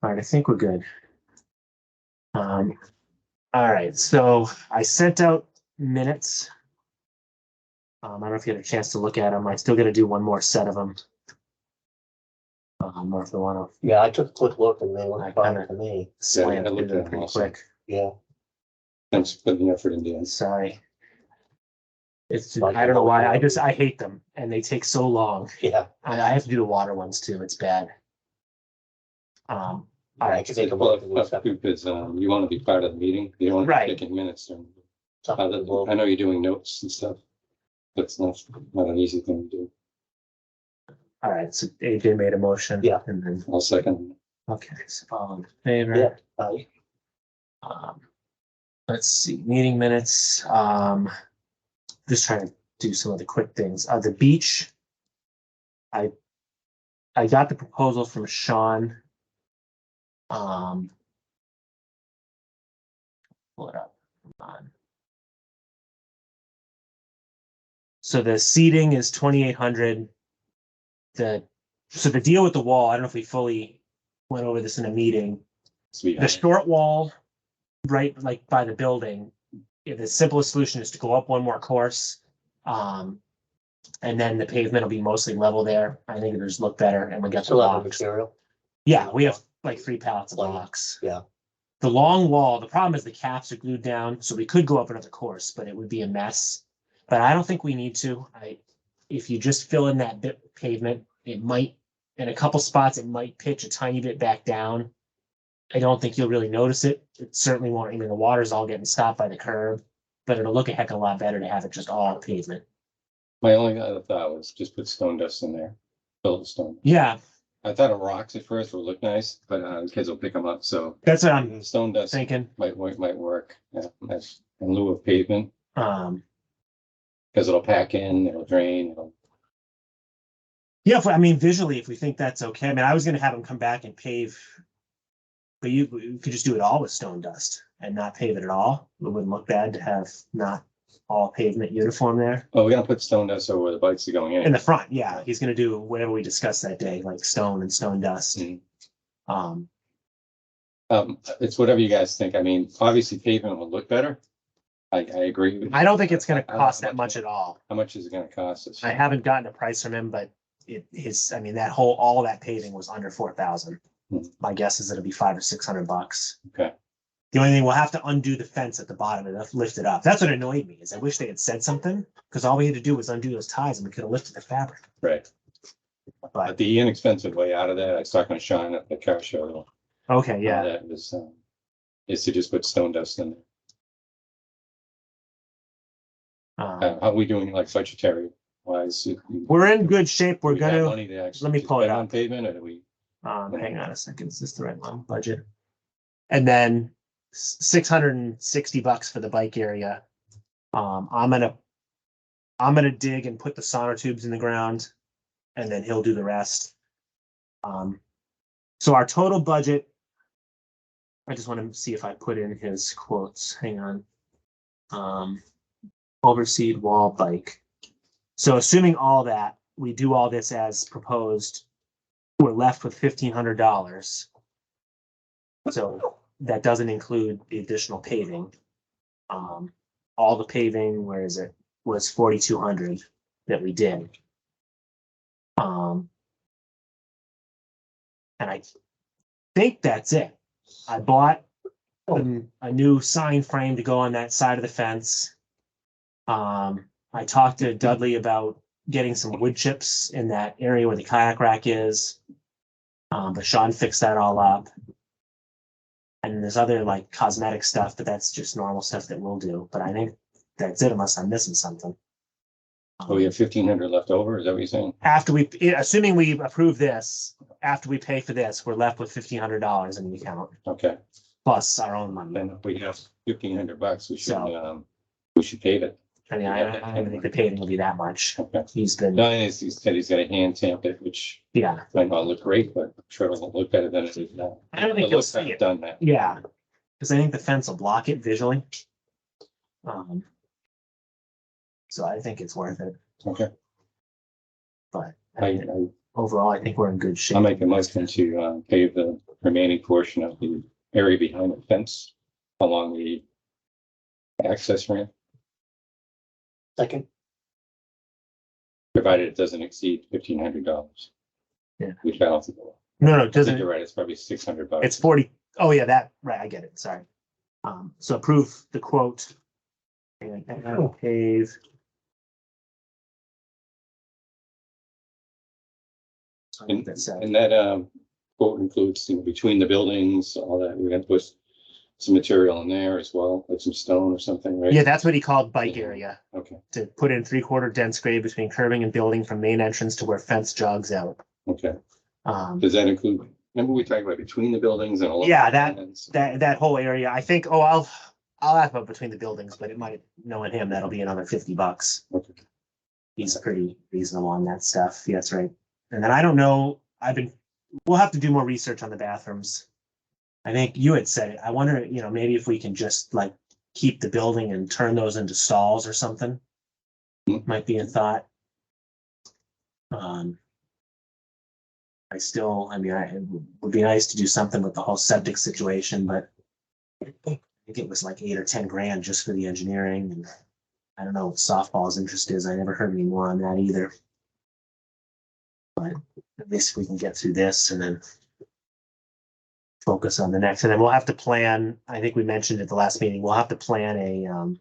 All right, I think we're good. All right, so I sent out minutes. I don't know if you had a chance to look at them. I still got to do one more set of them. Or if they want to Yeah, I took a quick look and they I look fine kinda- to me. slam I through looked them at them pretty also. quick. Yeah. Thanks for putting the effort into it. Sorry. It's Like I don't know why. the- I hate them and they take so long. Yeah. I have to do the water ones too. It's bad. All I right. could make a Well, motion. that's because you want to be part of the meeting. You don't want to Right. be taking minutes. And Something will- I know you're doing notes and stuff. That's not an easy thing to do. All right. So AJ made a motion. Yeah. And then I'll second. okay. So all in favor. Yeah. Let's see, meeting minutes. Just trying to do some of the quick things. The beach. I got the proposal from Sean. Pull it up. Come on. So the seating is 2,800. So the deal with the wall, I don't know if we fully went over this in a meeting. The short wall, right, like by the building, the simplest solution is to go up one more course. And then the pavement will be mostly level there. I think it'll just look better and we got the Still have the blocks. material. Yeah, we have like 3 pallets of Like, blocks. yeah. The long wall, the problem is the caps are glued down, so we could go up another course, but it would be a mess. But I don't think we need to. If you just fill in that bit of pavement, it might, in a couple spots, it might pitch a tiny bit back down. I don't think you'll really notice it. It certainly won't. I mean, the water's all getting stopped by the curb, but it'll look a heck of a lot better to have it just all pavement. My only other thought was just put stone dust in there. Fill the stone. Yeah, I thought rocks at first would look nice, but kids will pick them up. So that's what I'm stone dust thinking. might work. Yeah, that's in lieu of pavement because it'll pack in, it'll drain. Yeah, I mean, visually, if we think that's okay. I mean, I was gonna have them come back and pave, but you could just do it all with stone dust and not pave it at all. It wouldn't look bad to have not all pavement uniform there. Oh, we're gonna put stone dust over where the bikes are going in. In the front, yeah, he's gonna do whatever we discussed that day, like stone and stone dust. Mhm. It's It's whatever you guys think. I mean, obviously pavement will look better. I agree with you. I don't think it's gonna I don't know cost how that much- much at all. How much is it gonna cost us? I haven't gotten a price from him, but I mean, all that paving was under 4,000. Hmm. My guess is it'll be $500 or $600. Okay. The only thing, we'll have to undo the fence at the bottom and lift it up. That's what annoyed me, is I wish they had said something, because all we had to do was undo those ties and we could have lifted the fabric. Right. But, But the inexpensive way out of that, I was talking to Sean at the car show. okay, yeah. That was, is to just put stone dust in there. How are we doing like budgetary wise? We're in good shape. We're We got gonna, money to actually let me pull it spend on up. pavement, or do we? hang on a second, is this the right one? Budget. And then $660 for the bike area. I'm gonna dig and put the sonotubes in the ground, and then he'll do the rest. So our total budget, I just want to see if I put in his quotes. Hang on. Overseed wall bike. So assuming all that, we do all this as proposed, we're left with $1,500. So that doesn't include the additional paving. All the paving, where is it, was 4,200 that we did. And I think that's it. I bought a new sign frame to go on that side of the fence. I talked to Dudley about getting some wood chips in that area where the kayak rack is. But Sean fixed that all up. And there's other like cosmetic stuff, but that's just normal stuff that we'll do. But I think that's it, unless I'm missing something. Oh, we have 1,500 left over, is that what you're saying? After assuming we approve this, after we pay for this, we're left with $1,500 in the account, Okay, plus our own money. then if we have $1,500, So- we should pay it. I mean, I don't think the paving will be that much. Okay. He's been, No, he said he's got a hand tamp it, which yeah, might not look great, but I'm sure it'll look better than it is now. I don't think It you'll looks like see it's it. done that. Yeah, because I think the fence will block it visually. So I think it's worth it, Okay, but I, overall, I think we're in good shape. I'll make a motion to pave the remaining portion of the area behind the fence along the access ramp, Second, provided it doesn't exceed $1,500. Yeah. Which I don't think it will. No, it I think doesn't. you're right, it's probably $600. It's 40. Oh yeah, that, right, I get it, sorry. So approve the quote. And pave. And, That's sad. and that quote includes, you know, between the buildings, all that. We're gonna put some material in there as well, like some stone or something, right? Yeah, that's what he called bike area, Okay, to put in 3/4 dense grade between curbing and building from main entrance to where fence jogs out. okay. Um, Does that include, remember we talked about between the buildings and all? Yeah, that whole area, I think, I'll ask about between the buildings, but it might, knowing him, that'll be another $50. Okay. He's pretty reasonable on that stuff. Yeah, that's right. And then I don't know, we'll have to do more research on the bathrooms. I think you had said it. I wonder, maybe if we can just like keep the building and turn those into stalls or something. Might be a thought. It would be nice to do something with the whole septic situation, but I think it was like 8 or 10 grand just for the engineering, and I don't know what softball's interest is. I never heard any more on that either. But at least we can get through this and then focus on the next. And then we'll have to plan, I think we mentioned at the last meeting, we'll have to plan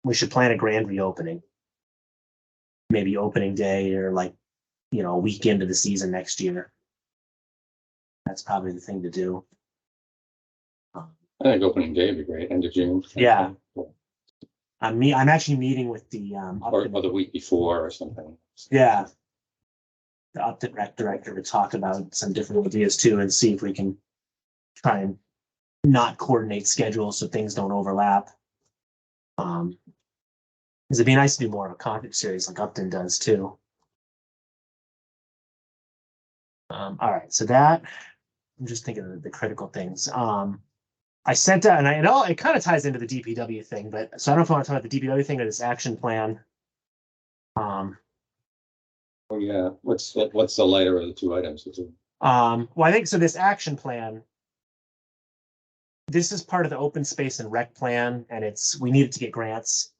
we should plan a grand reopening. Maybe opening day or like, a week into the season next year. That's probably the thing to do. I think opening day would be great, end of June. Yeah. I'm actually meeting with the Or the week before or something. yeah, the Upton Rec director to talk about some different ideas too, and see if we can try and not coordinate schedules so things don't overlap. Because it'd be nice to do more of a concert series like Upton does too. All right, so that, I'm just thinking of the critical things. I sent out, and I know it kind of ties into the DPW thing, but so I don't know if I want to talk about the DPW thing or this action plan. Oh, yeah, what's the lighter of the two items? Well, I think so. This action plan, this is part of the open space and rec plan, and we needed to get grants.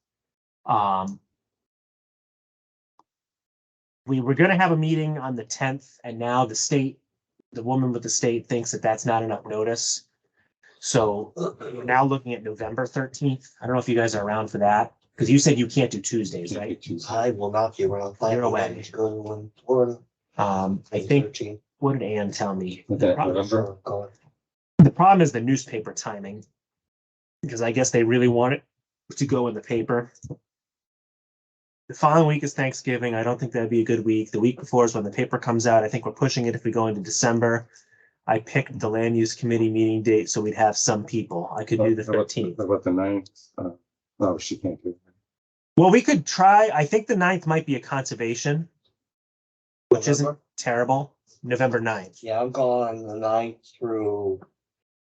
We were going to have a meeting on the 10th, and now the woman with the state thinks that that's not enough notice. So we're now looking at November 13th. I don't know if you guys are around for that, because you said you can't do Tuesdays, right? I will not be around. You're away. Going to Florida. I think, what did Ann tell me? Okay, November. The problem is the newspaper timing, because I guess they really want it to go in the paper. The following week is Thanksgiving. I don't think that'd be a good week. The week before is when the paper comes out. I think we're pushing it if we go into December. I picked the land use committee meeting date, so we'd have some people. I could do the 13th. About the 9th? No, she can't do it. Well, we could try. I think the 9th might be a conservation, which isn't terrible. November 9th. Yeah, I'm gone the 9th through.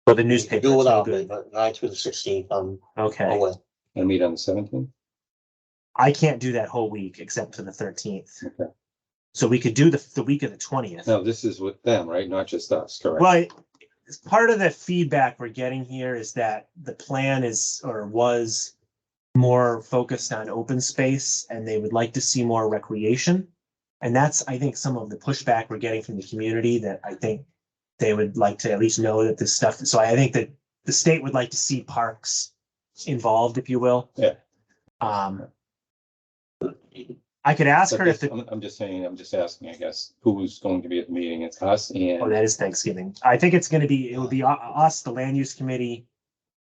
Well, the newspaper. Do without me, but 9th through the 16th, I'm Okay. away. And meet on the 17th? I can't do that whole week except for the 13th. Okay. So we could do the week of the 20th. No, this is with them, right? Not just us, correct? Well, part of the feedback we're getting here is that the plan was more focused on open space, and they would like to see more recreation. And that's, I think, some of the pushback we're getting from the community, that I think they would like to at least know that this stuff. So I think that the state would like to see parks involved, if you will. Yeah. I could ask But her if I'm just saying, I'm just asking, I guess, who's going to be at the meeting? It's us and. that is Thanksgiving. I think it would be us, the land use committee.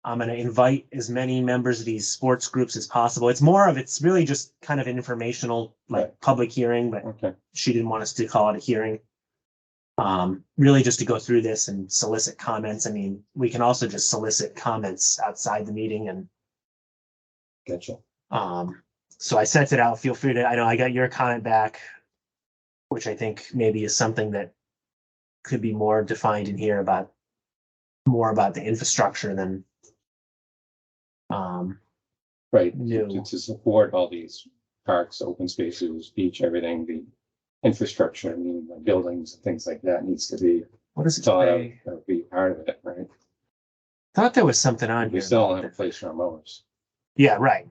I'm going to invite as many members of these sports groups as possible. It's really just kind of an informational, like Right. public hearing, but Okay, she didn't want us to call it a hearing. Really just to go through this and solicit comments. I mean, we can also just solicit comments outside the meeting, and gotcha. so I sent it out. Feel free to, I know I got your comment back, which I think maybe is something that could be more defined in here more about the infrastructure than Right, No. to support all these parks, open spaces, beach, everything, the infrastructure, I mean, the buildings and things like that needs to be what does it thought of, say? or be part of it, right? Thought there was something on We here. still don't about have a that. place for our mowers. Yeah, right.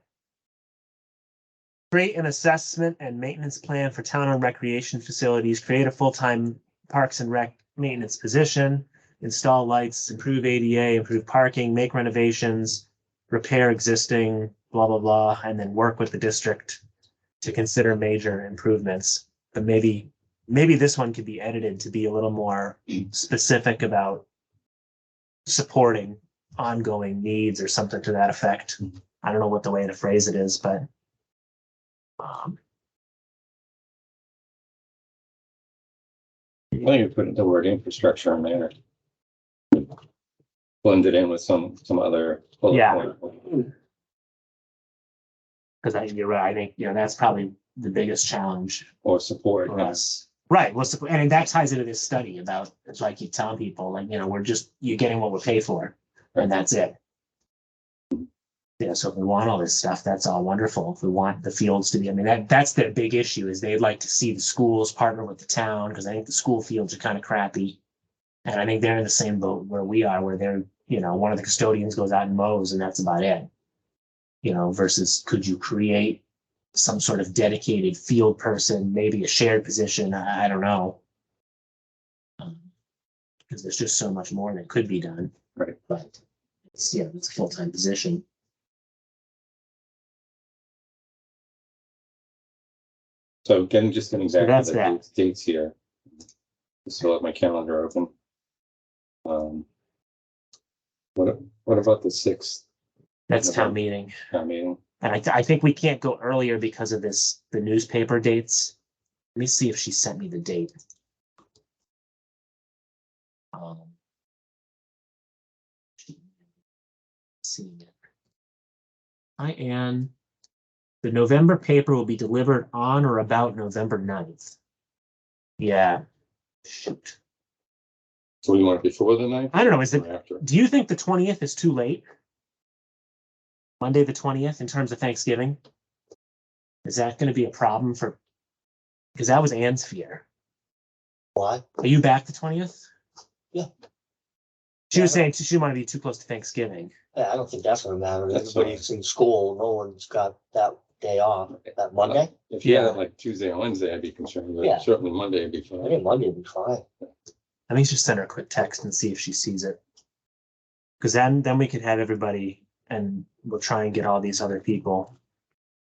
Create an assessment and maintenance plan for town and recreation facilities, create a full-time parks and rec maintenance position, install lights, improve ADA, improve parking, make renovations, repair existing, blah, blah, blah, and then work with the district to consider major improvements. But maybe this one could be edited to be a little more specific about supporting ongoing needs or something to that effect. I don't know what the way to phrase it is, but um, I think you put the word infrastructure in there. Blend it in with some other. bullet Yeah. point. because you're right. I think, that's probably the biggest challenge Or support. for us. Right. Well, and that ties into this study about, it's like I keep telling people, like, you're getting what we pay for, and that's it. So if we want all this stuff, that's all wonderful. If we want the fields to be, that's their big issue, is they'd like to see the schools partner with the town, because I think the school fields are kind of crappy. And I think they're in the same boat where we are, where they're, one of the custodians goes out and mows, and that's about it. Versus could you create some sort of dedicated field person, maybe a shared position? I don't know. Because there's just so much more that could be done. Right. But it's a full-time position. So just getting So back that's to the that. dates here. I still have my calendar open. What about the 6th? That's town meeting. I mean, And I think we can't go earlier because of the newspaper dates. Let me see if she sent me the date. Seeing it. Hi, Ann. The November paper will be delivered on or about November 9th. Yeah. Shoot. so we want it before the 9th? I don't know. Is it? Or after? Do you think the 20th is too late? Monday, the 20th, in terms of Thanksgiving? Is that going to be a problem for? Because that was Ann's fear. Why? Are you back the 20th? Yeah. She was saying she didn't want to be too close to Thanksgiving. Yeah, I don't think that's gonna matter. That's Everybody's in school. No one's got that day off. That Monday? If you had Yeah. it like Tuesday or Wednesday, I'd be concerned, Yeah. but certainly Monday would be I fine. think Monday would be fine. I think just send her a quick text and see if she sees it. Because then we could have everybody, and we'll try and get all these other people.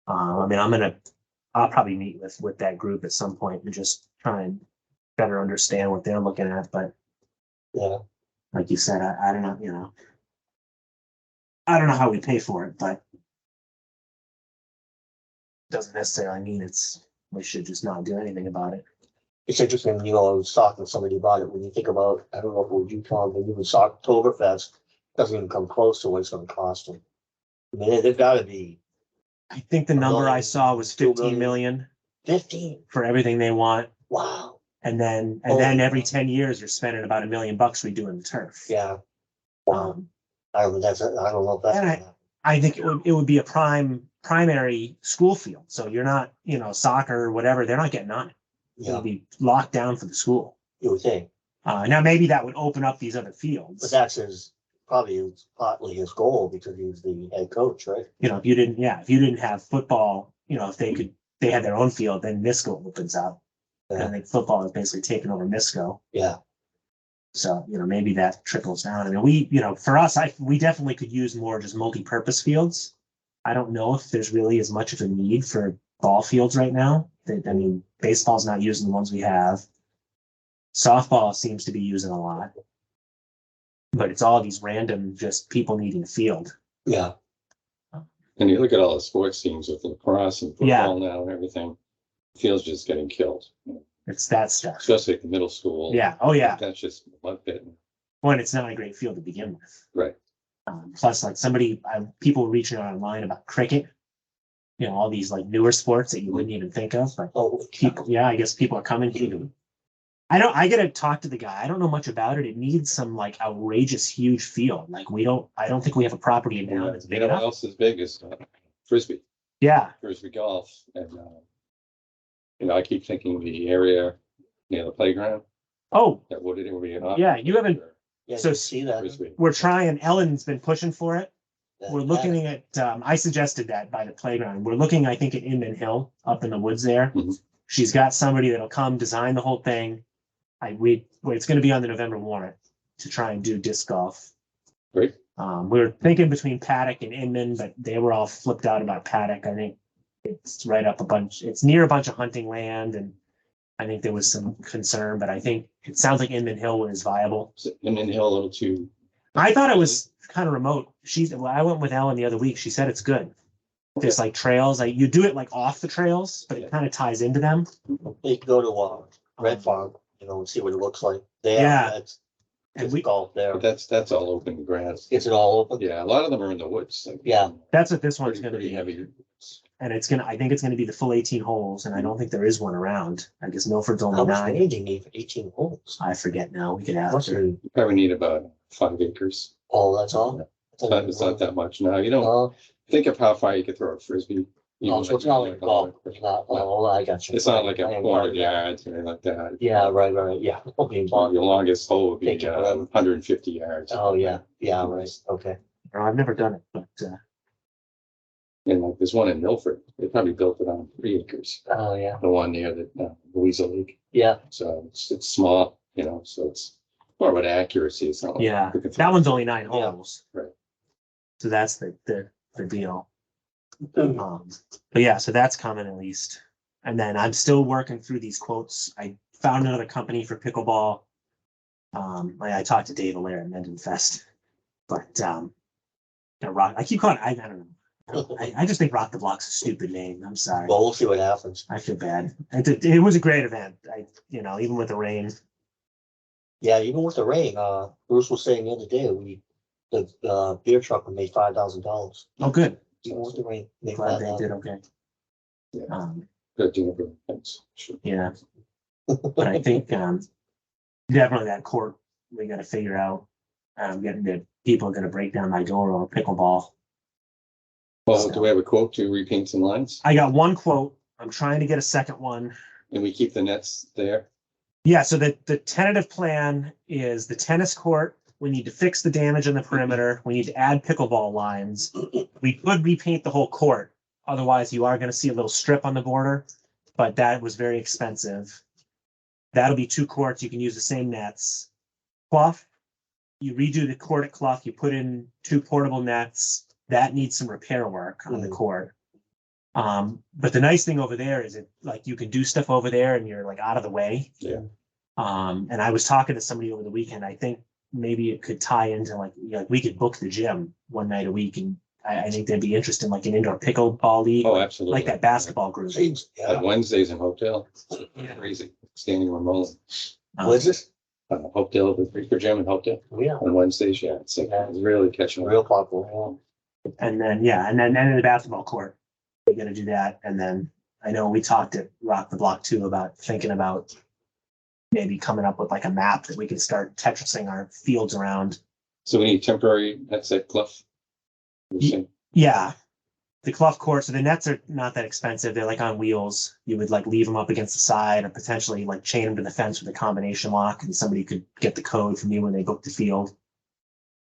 I'll probably meet with that group at some point and just try and better understand what they're looking at. But Yeah, like you said, I don't know, I don't know how we pay for it, but doesn't necessarily mean we should just not do anything about it. it's interesting, I was talking to somebody about it. When you think about, I don't know if it was you, Tom, but even Oktoberfest doesn't even come close to what it's gonna cost them. I mean, they've gotta be I think the number I saw was 2 15 million 15. for everything they want. Wow. And then Oh. every 10 years, you're spending about $1 million redoing the turf. Yeah. Wow. I don't know if that's And gonna happen. I think it would be a primary school field. So you're not, soccer or whatever, they're not getting on it. It'll Yeah, be locked down for the school. you would think. Now maybe that would open up these other But fields. that's partly his goal because he's the head coach, right? If you didn't have football, if they had their own field, then Misco opens up. And I Yeah. think football is basically taken over Misco. Yeah. So, maybe that trickles down. For us, we definitely could use more just multi-purpose fields. I don't know if there's really as much of a need for ball fields right now. Baseball's not using the ones we have. Softball seems to be using a lot. But it's all these random just people needing a field. Yeah. And you look at all the sports teams with lacrosse and Yeah. football now and everything, field's just getting killed, It's that stuff. especially at the middle school. Yeah. Oh, yeah. That's just mud pit. One, it's not a great field to begin with. Right. Plus, like people reaching out online about cricket. All these like newer sports that you wouldn't even think of. But Oh, I guess people are coming to. I gotta talk to the guy. I don't know much about it. It needs some like outrageous huge field. Like I don't think we have a property in town that's big You know what enough. else is big is frisbee Yeah. golf. And, I keep thinking the area near the playground, Oh, that wooded area. Yeah, you haven't- Yeah, So you see that. Frisbee. we're trying, Ellen's been pushing for it. that- We're looking at, I suggested that by the playground. We're looking, I think, at Inman Hill up in the woods there. Mhm. She's got somebody that'll come design the whole thing. It's gonna be on the November warrant to try and do disc golf. Great. We were thinking between Paddock and Inman, but they were all flipped out about Paddock. I think it's right up it's near a bunch of hunting land, and I think there was some concern, but I think it sounds like Inman Hill is viable. And then Hill a little too. I thought it was kind of remote. I went with Ellen the other week. She said it's good. There's like trails, like you do it like off the trails, but it kind of ties into them. You can go to, Red Farm, and see what it looks like. They Yeah. that's And it's golf there. But that's all open grass. Is it all open? Yeah, a lot of them are in the woods. Like, Yeah. That's what this one's Pretty gonna pretty be. heavy. And I think it's gonna be the full 18 holes, and I don't think there is one around. I guess Milford's only How much 9. land do you need for 18 holes? I forget now. We could ask Must her. be, You probably need about 5 acres. oh, that's all? It's not that much now. You don't Oh, think of how far you could throw a frisbee. oh, so it's not like golf. It's not, oh, I got you. It's not like I a am 400 part of that. yards or anything like that. Yeah, right, yeah. Okay, Your fine. longest hole would be Take it forever. 150 yards. Oh, yeah, right, okay. No, I've never done it, but And like there's one in Milford. They probably built it on 3 acres. Oh, yeah, The one near the Louisa Lake. yeah, So it's small, so it's more about accuracy. It's not like yeah, we can throw- that one's only 9 Yeah. holes. Right. So that's the deal. But yeah, so that's coming at least. And then I'm still working through these quotes. I found another company for pickleball. I talked to Dave Allaire at Mendon Fest, but I keep calling I don't know. I just think Rock the Block's a stupid name. I'm sorry. well, we'll see what happens. I feel bad. It was a great event. Even with the rain. Yeah, even with the rain, Bruce was saying the other day, the beer truck made $5,000. Oh, good. Even with the rain, made Glad they 5,000. did okay. Yeah. Good doing it. Thanks. Sure. Yeah. But I think definitely that court we got to figure out. Getting the people are going to break down my door or pickleball. Well, do we have a quote to repaint some lines? I got one quote. I'm trying to get a second one. And we keep the nets there? Yeah, so the tentative plan is the tennis court. We need to fix the damage on the perimeter. We need to add pickleball lines. We could repaint the whole court. Otherwise, you are going to see a little strip on the border, but that was very expensive. That'll be 2 courts. You can use the same nets. Clough, you redo the court at Clough. You put in 2 portable nets. That needs some repair work on the court. But the nice thing over there is you can do stuff over there and you're like out of the way. Yeah. And I was talking to somebody over the weekend. I think maybe it could tie into we could book the gym one night a week, and I think they'd be interested in like an indoor pickleball league, Oh, absolutely. like that basketball group. Seems, At yeah. Wednesdays in Hopedale, Yeah. crazy, standing room only. What is this? Hopedale, the Freaker Gym in Hopedale Yeah, on Wednesdays, yeah, it's really catching on. real popular. And then in the basketball court, we're gonna do that. And then I know we talked at Rock the Block too about thinking about maybe coming up with like a map that we can start Tetrising our fields around. So we need temporary nets at Clough. Yeah. The Clough court, so the nets are not that expensive. They're like on wheels. You would like leave them up against the side or potentially like chain them to the fence with a combination lock, and somebody could get the code from you when they book the field.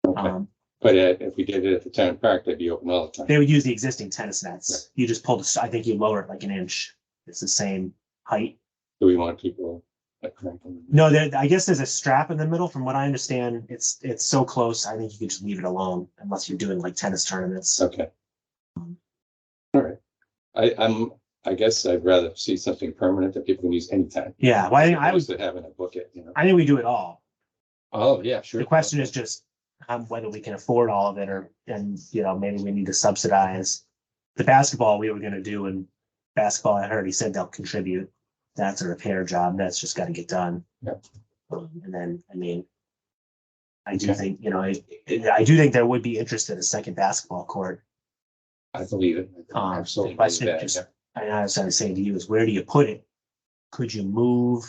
Okay. But if we did it at the town park, they'd be open all the time. They would use the existing tennis nets. You just pull I think you lower it like an inch. It's the same height. Do we want people? Like, cranking? No, I guess there's a strap in the middle. From what I understand, it's so close. I think you could just leave it alone unless you're doing like tennis tournaments. Okay. All right. I guess I'd rather see something permanent that people can use anytime. Yeah, well, I Opposed would. to having to book it, I think we do it all. Oh, yeah, sure. The question is just whether we can afford all of it, and maybe we need to subsidize the basketball we were going to do. And basketball, I heard he said they'll contribute. That's a repair job. That's just got to get done. Yep. And then, I do think, I do think there would be interest in a second basketball court. I believe it. The question believe just, that, I was saying to you is, where do you put it? Could you move?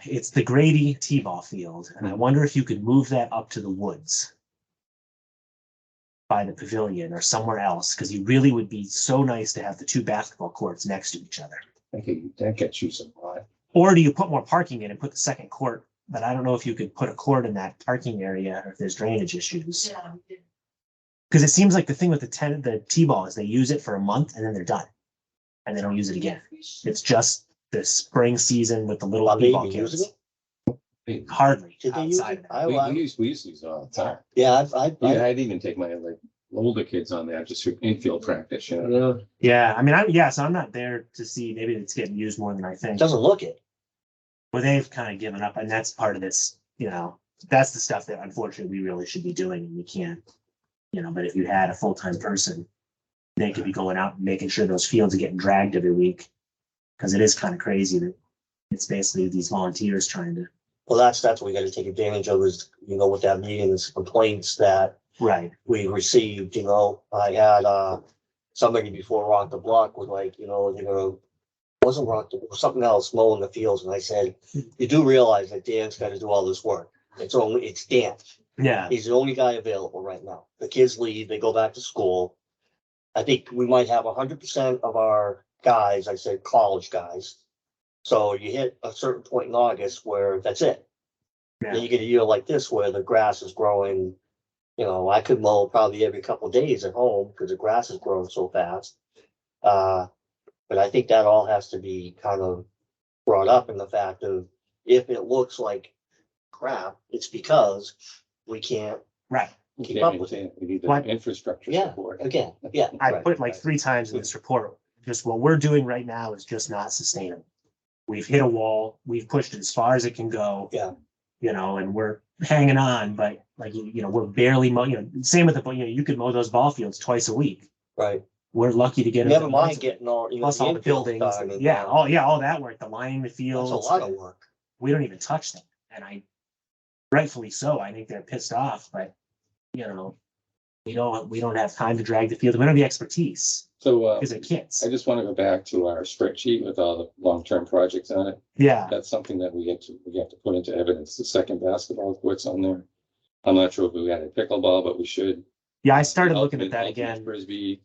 It's the Grady T-ball field, and I wonder if you could move that up to the woods by the pavilion or somewhere else, because you really would be so nice to have the 2 basketball courts next to each other. That gets you some. Or do you put more parking in and put the second court but I don't know if you could put a cord in that parking area or if there's drainage issues. Yeah. Because it seems like the thing with the T-ball is they use it for a month and then they're done. And they don't use it again. It's just the spring season with the little Are they T-ball even using kids. it? Hardly Did they use outside it? of it. We used to use it all the time. Yeah, Yeah, I'd even take my like older kids on there just for infield practice, you know. Yeah, I mean, so I'm not there to see, maybe it's getting used more than I It think. doesn't look it. But they've kind of given up, and that's part of this, that's the stuff that unfortunately we really should be doing, and we can't. But if you had a full-time person, they could be going out and making sure those fields are getting dragged every week. Because it is kind of crazy that it's basically these volunteers trying to. Well, that's what we gotta take advantage of is, with that meeting, is complaints that Right. we received, I had, somebody before Rock the Block was like, wasn't Rock, it was something else mowing the fields, and I said, you do realize that Dan's gotta do all this work. It's Dan. Yeah. He's the only guy available right now. The kids leave, they go back to school. I think we might have 100% of our guys, I said college guys. So you hit a certain point in August where that's it. Then Yeah. you get a year like this where the grass is growing. I could mow probably every couple of days at home because the grass is growing so fast. But I think that all has to be kind of brought up in the fact of if it looks like crap, it's because we can't Right. We keep can't up with it. maintain it. We need the What? infrastructure Yeah, support. again, yeah. I right, put like right. 3 times in this report, just what we're doing right now is just not sustainable. We've hit a wall, we've pushed it as far as it can go. Yeah. And we're hanging on, but like, we're barely mowing, same with you could mow those ball fields twice a week. Right. We're lucky to get. Never them mind once- getting all, Plus all the infield buildings, done and, yeah, all that work, the lining the That's fields. a lot of work. We don't even touch them, and rightfully so, I think they're pissed off, but, we don't have time to drag the field, we don't have the expertise, So, because they're kids. I just want to go back to our spreadsheet with all the long-term projects on it. Yeah, That's something that we have to put into evidence. The second basketball court's on there. I'm not sure if we added pickleball, but we should. yeah, I started The looking at ultimate- that ultimate again, Frisbee,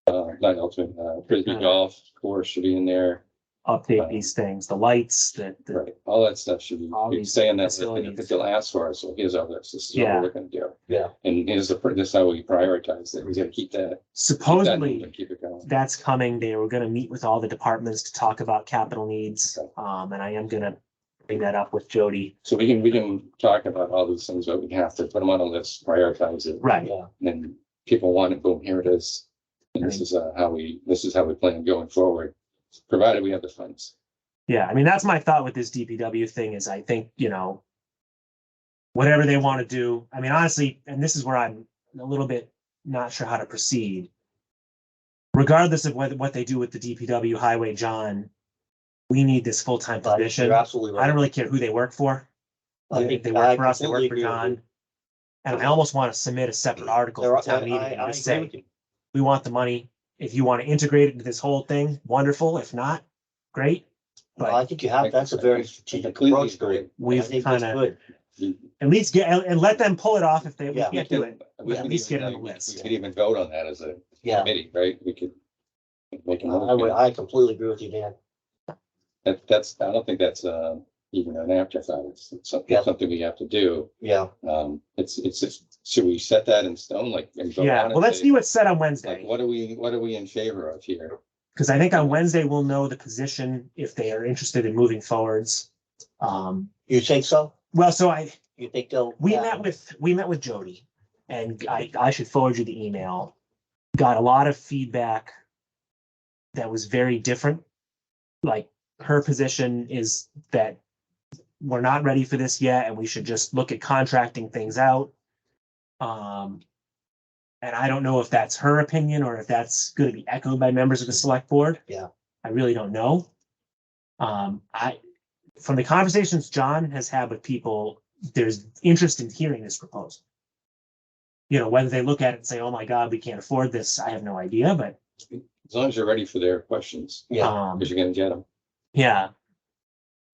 not ultimate, frisbee Uh, golf course should be in there. update these things, the lights, the Right, all that stuff should be, All be these saying that facilities. if they'll ask for it, so here's all this, this is what Yeah. we're looking to do. Yeah. And this is how we prioritize it, we gotta keep that supposedly. moving, keep it going. That's coming. They were gonna meet with all the departments to talk about capital needs. Okay. And I am gonna bring that up with Jody. So we can talk about all these things, but we have to put them on a list, prioritize it. Right. Yeah. And people want it, boom, here it is. And this is how we plan going forward, provided we have the funds. Yeah, I mean, that's my thought with this DPW thing is I think, whatever they want to do, I mean, honestly, and this is where I'm a little bit not sure how to proceed. Regardless of what they do with the DPW highway, John, we need this full-time But position. you're absolutely right. I don't really care who they work for. I If think they I work for us, they completely work for agree with John. you. And I almost want to submit a separate article There for are- town meeting I and just agree with say, you. we want the money. If you want to integrate it into this whole thing, wonderful. If not, great. Well, I But think that's a very strategic Completely approach to agree. it. I we've think that's kind of, good. at least and let them pull it off if we Yeah. can't do it. We At could least even, get it on the we list. could even vote on that as a Yeah, committee, right? We could make a I completely agree with you, Dan. I don't think that's even an afterthought. It's Yeah. something we have to do. Yeah, Should we set that in stone, like? and vote Yeah, on it, well, let's say, see what's said on Like, Wednesday. what are we in favor of here? Because I think on Wednesday we'll know the position if they are interested in moving forwards. you think so? Well, so You think they'll? we met with Jody, and I should forward you the email. Got a lot of feedback that was very different. Like her position is that we're not ready for this yet, and we should just look at contracting things out. And I don't know if that's her opinion or if that's going to be echoed by members of the select board. Yeah. I really don't know. From the conversations John has had with people, there's interest in hearing this proposal. Whether they look at it and say, oh my God, we can't afford this, I have no idea, but, As long as you're ready for their questions, Yeah, because you're gonna get them. yeah.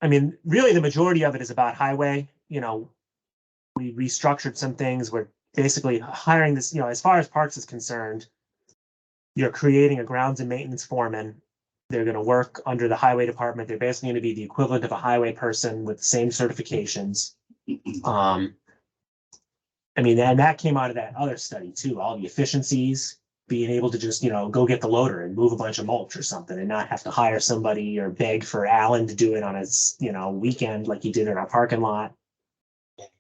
I mean, really, the majority of it is about highway, we restructured some things. We're basically hiring this, as far as parks is concerned, you're creating a grounds and maintenance foreman They're gonna work under the highway department. They're basically gonna be the equivalent of a highway person with the same certifications. I mean, and that came out of that other study too, all the efficiencies, being able to just, go get the loader and move a bunch of mulch or something and not have to hire somebody or beg for Alan to do it on his, weekend like he did in our parking lot.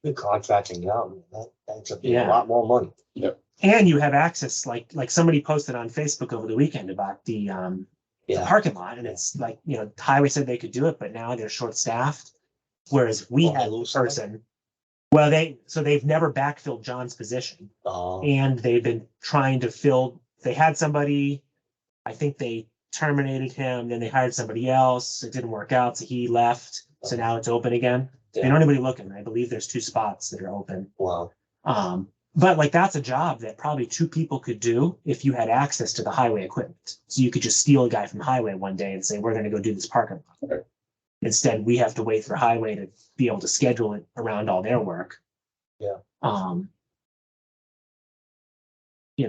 Good contracting out, that ends up being Yeah. a lot more money. And you have access, like somebody posted on Facebook over the weekend about the Yeah, parking lot, and it's like, the highway said they could do it, but now they're short-staffed. Whereas we Oh, they had a lose somebody? person, well, they've never backfilled John's position. And they've been trying to fill, they had somebody, I think they terminated him, then they hired somebody else. It didn't work out, so he left. So now it's open again. If you know anybody looking, I believe there's 2 spots that are open. wow, But like that's a job that probably 2 people could do if you had access to the highway equipment. So you could just steal a guy from highway one day and say, we're gonna go do this parking lot. Right. Instead, we have to wait for highway to be able to schedule it around all their work. Yeah.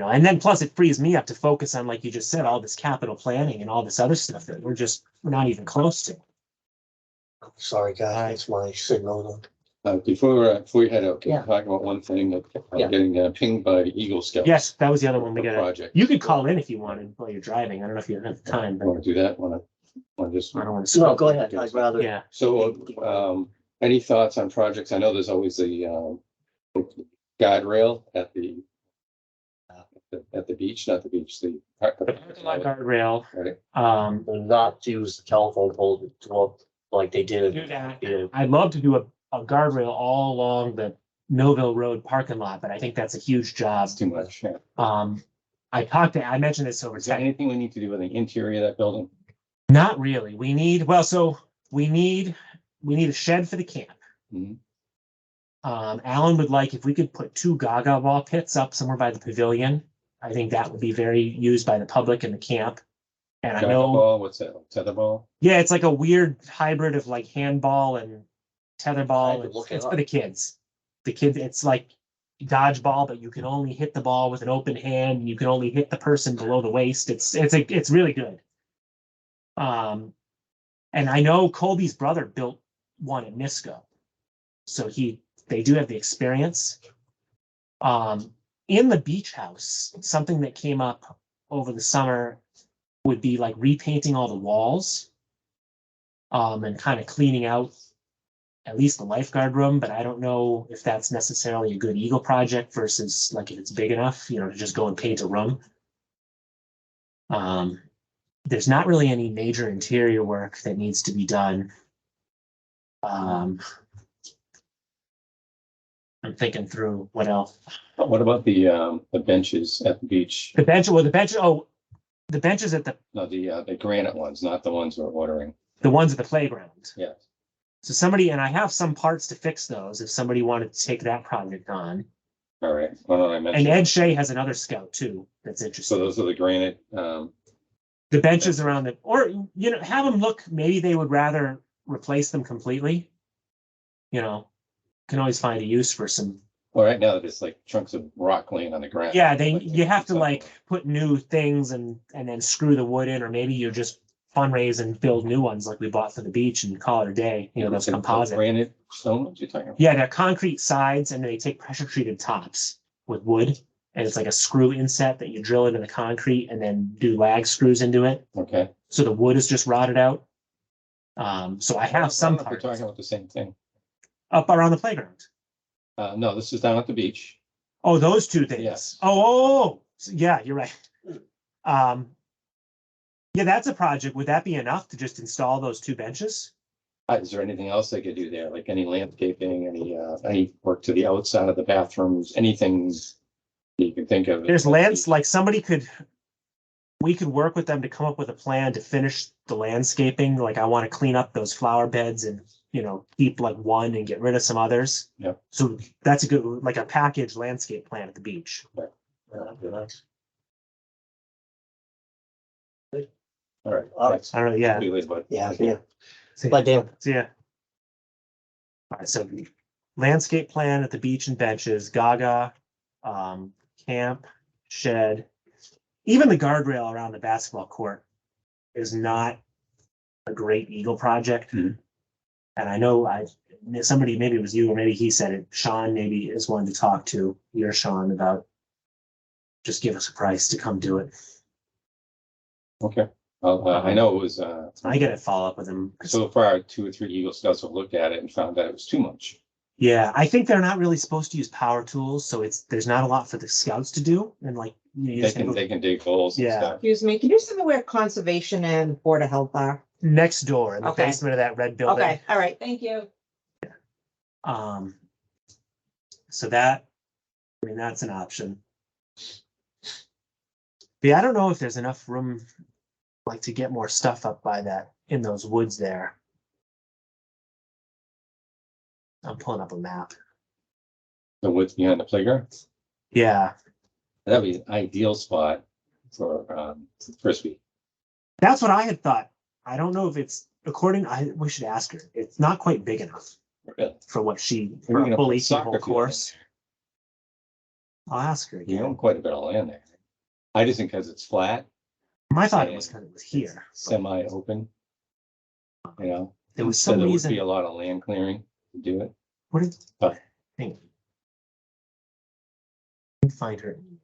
And then plus it frees me up to focus on, like you just said, all this capital planning and all this other stuff that we're not even close to. sorry guys, it's my signal. Before we head out, can Yeah. we talk about one thing that Yeah. I'm getting pinged by Eagle Scouts? Yes, that was the other one we for got. project. You could call in if you wanted while you're driving. I don't know if you have time, but Want to do that? Want to just? I don't want to. No, go ahead, I'd rather. Yeah. So, any thoughts on projects? I know there's always the guardrail at the beach, not the beach, the. The parking lot guardrail, Right. Not to use the telephone pole to up like they did. do that. Yeah, I'd love to do a guardrail all along the Millville Road parking lot, but I think that's a huge job. That's too much. Yeah. I mentioned this over Is there time. anything we need to do with the interior of that building? Not really. We need a shed for the camp. Mhm. Alan would like if we could put 2 Gaga ball pits up somewhere by the pavilion. I think that would be very used by the public in the camp. And I know, Ball, what's that? Tetherball? yeah, it's like a weird hybrid of like handball and tetherball. I had to look it It's for up. the kids. It's like dodgeball, but you can only hit the ball with an open hand. And you can only hit the person below the waist. It's really good. And I know Colby's brother built one at Nisco. So they do have the experience. In the beach house, something that came up over the summer would be like repainting all the walls. And kind of cleaning out at least the lifeguard room, but I don't know if that's necessarily a good Eagle project versus like if it's big enough, to just go and paint a room. There's not really any major interior work that needs to be done. I'm thinking through what else. What about the benches at the beach? The benches at No, the granite ones, not the ones we're ordering. the ones at the playground. Yeah. So and I have some parts to fix those if somebody wanted to take that project on. All right. Why don't I And mention? Ed Shea has another scout too, that's So interesting. those are the granite, The benches around or, have them look, maybe they would rather replace them completely. Can always find a use for some. well, right now it's like chunks of rock laying on the ground. Yeah, Like, you have to something. like put new things and then screw the wood in, or maybe you just fundraise and build new ones like we bought for the beach and call it a day, those The composite. Granite stones you're talking about? Yeah, they're concrete sides and they take pressure treated tops with wood. And it's like a screw inset that you drill into the concrete and then do lag screws into it. Okay. So the wood is just rotted out. So I have some I don't know if parts we're talking about the same thing. up around the playground. No, this is down at the beach. Oh, those 2 things. Yes. Oh, so yeah, you're right. Yeah, that's a project. Would that be enough to just install those 2 benches? Is there anything else they could do there? Like any landscaping, any work to the outside of the bathrooms, anything you can think of? There's like we could work with them to come up with a plan to finish the landscaping. Like I want to clean up those flower beds and, keep like one and get rid of some others. Yep. So that's a good, like a package landscape plan at the beach. Yeah, that'd be nice. All right. All right. Thanks. I don't know, yeah. See you later, bud. Yeah, Thank you. yeah. See Bye, Dan. ya. All right, so landscape plan at the beach and benches, Gaga, camp, shed, even the guardrail around the basketball court is not a great Eagle project. Mhm. And I know somebody, maybe it was you or maybe he said it, Sean maybe is one to talk to, your Sean, about just give us a price to come do it. Okay. Well, I know it was, I gotta follow up with him. so far, 2 or 3 Eagle Scouts have looked at it and found that it was too much. Yeah, I think they're not really supposed to use power tools, so there's not a lot for the scouts to do, and like you They just gonna can, go they can dig holes and Yeah. stuff. Excuse me, can you tell me where conservation and Board of Health are? next door in the Okay. basement of that red building. Okay, all right, thank you. So that, I mean, that's an option. But yeah, I don't know if there's enough room, like, to get more stuff up by that, in those woods there. I'm pulling up a map. The woods behind the playground, Yeah, that'd be an ideal spot for, frisbee. that's what I had thought. I don't know if it's, we should ask her. It's not quite big enough Really. for what Maybe for we a can fully put soccer capable field in course. there. I'll ask her You own again. quite a bit of land there. I just think because it's flat, My thought it was because it was here. semi-open. You know, There was so some there would reason. be a lot of land clearing to do it. What did, But- hang on. Let me find her email.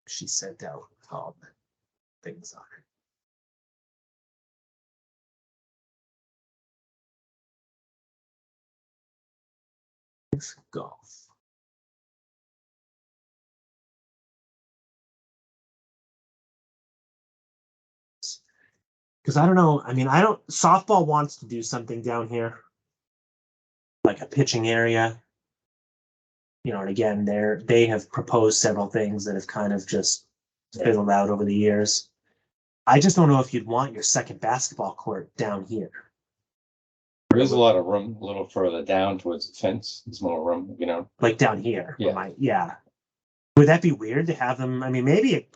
She sent out all the things on it. Disc golf. Because I don't know, I mean, softball wants to do something down here. Like a pitching area. You know, and again, they have proposed several things that have kind of just fizzled out over the years. I just don't know if you'd want your second basketball court down here. There is a lot of room a little further down towards the fence. There's more room, you know. Like down here. Yeah. Yeah. Would that be weird to have them? I mean, maybe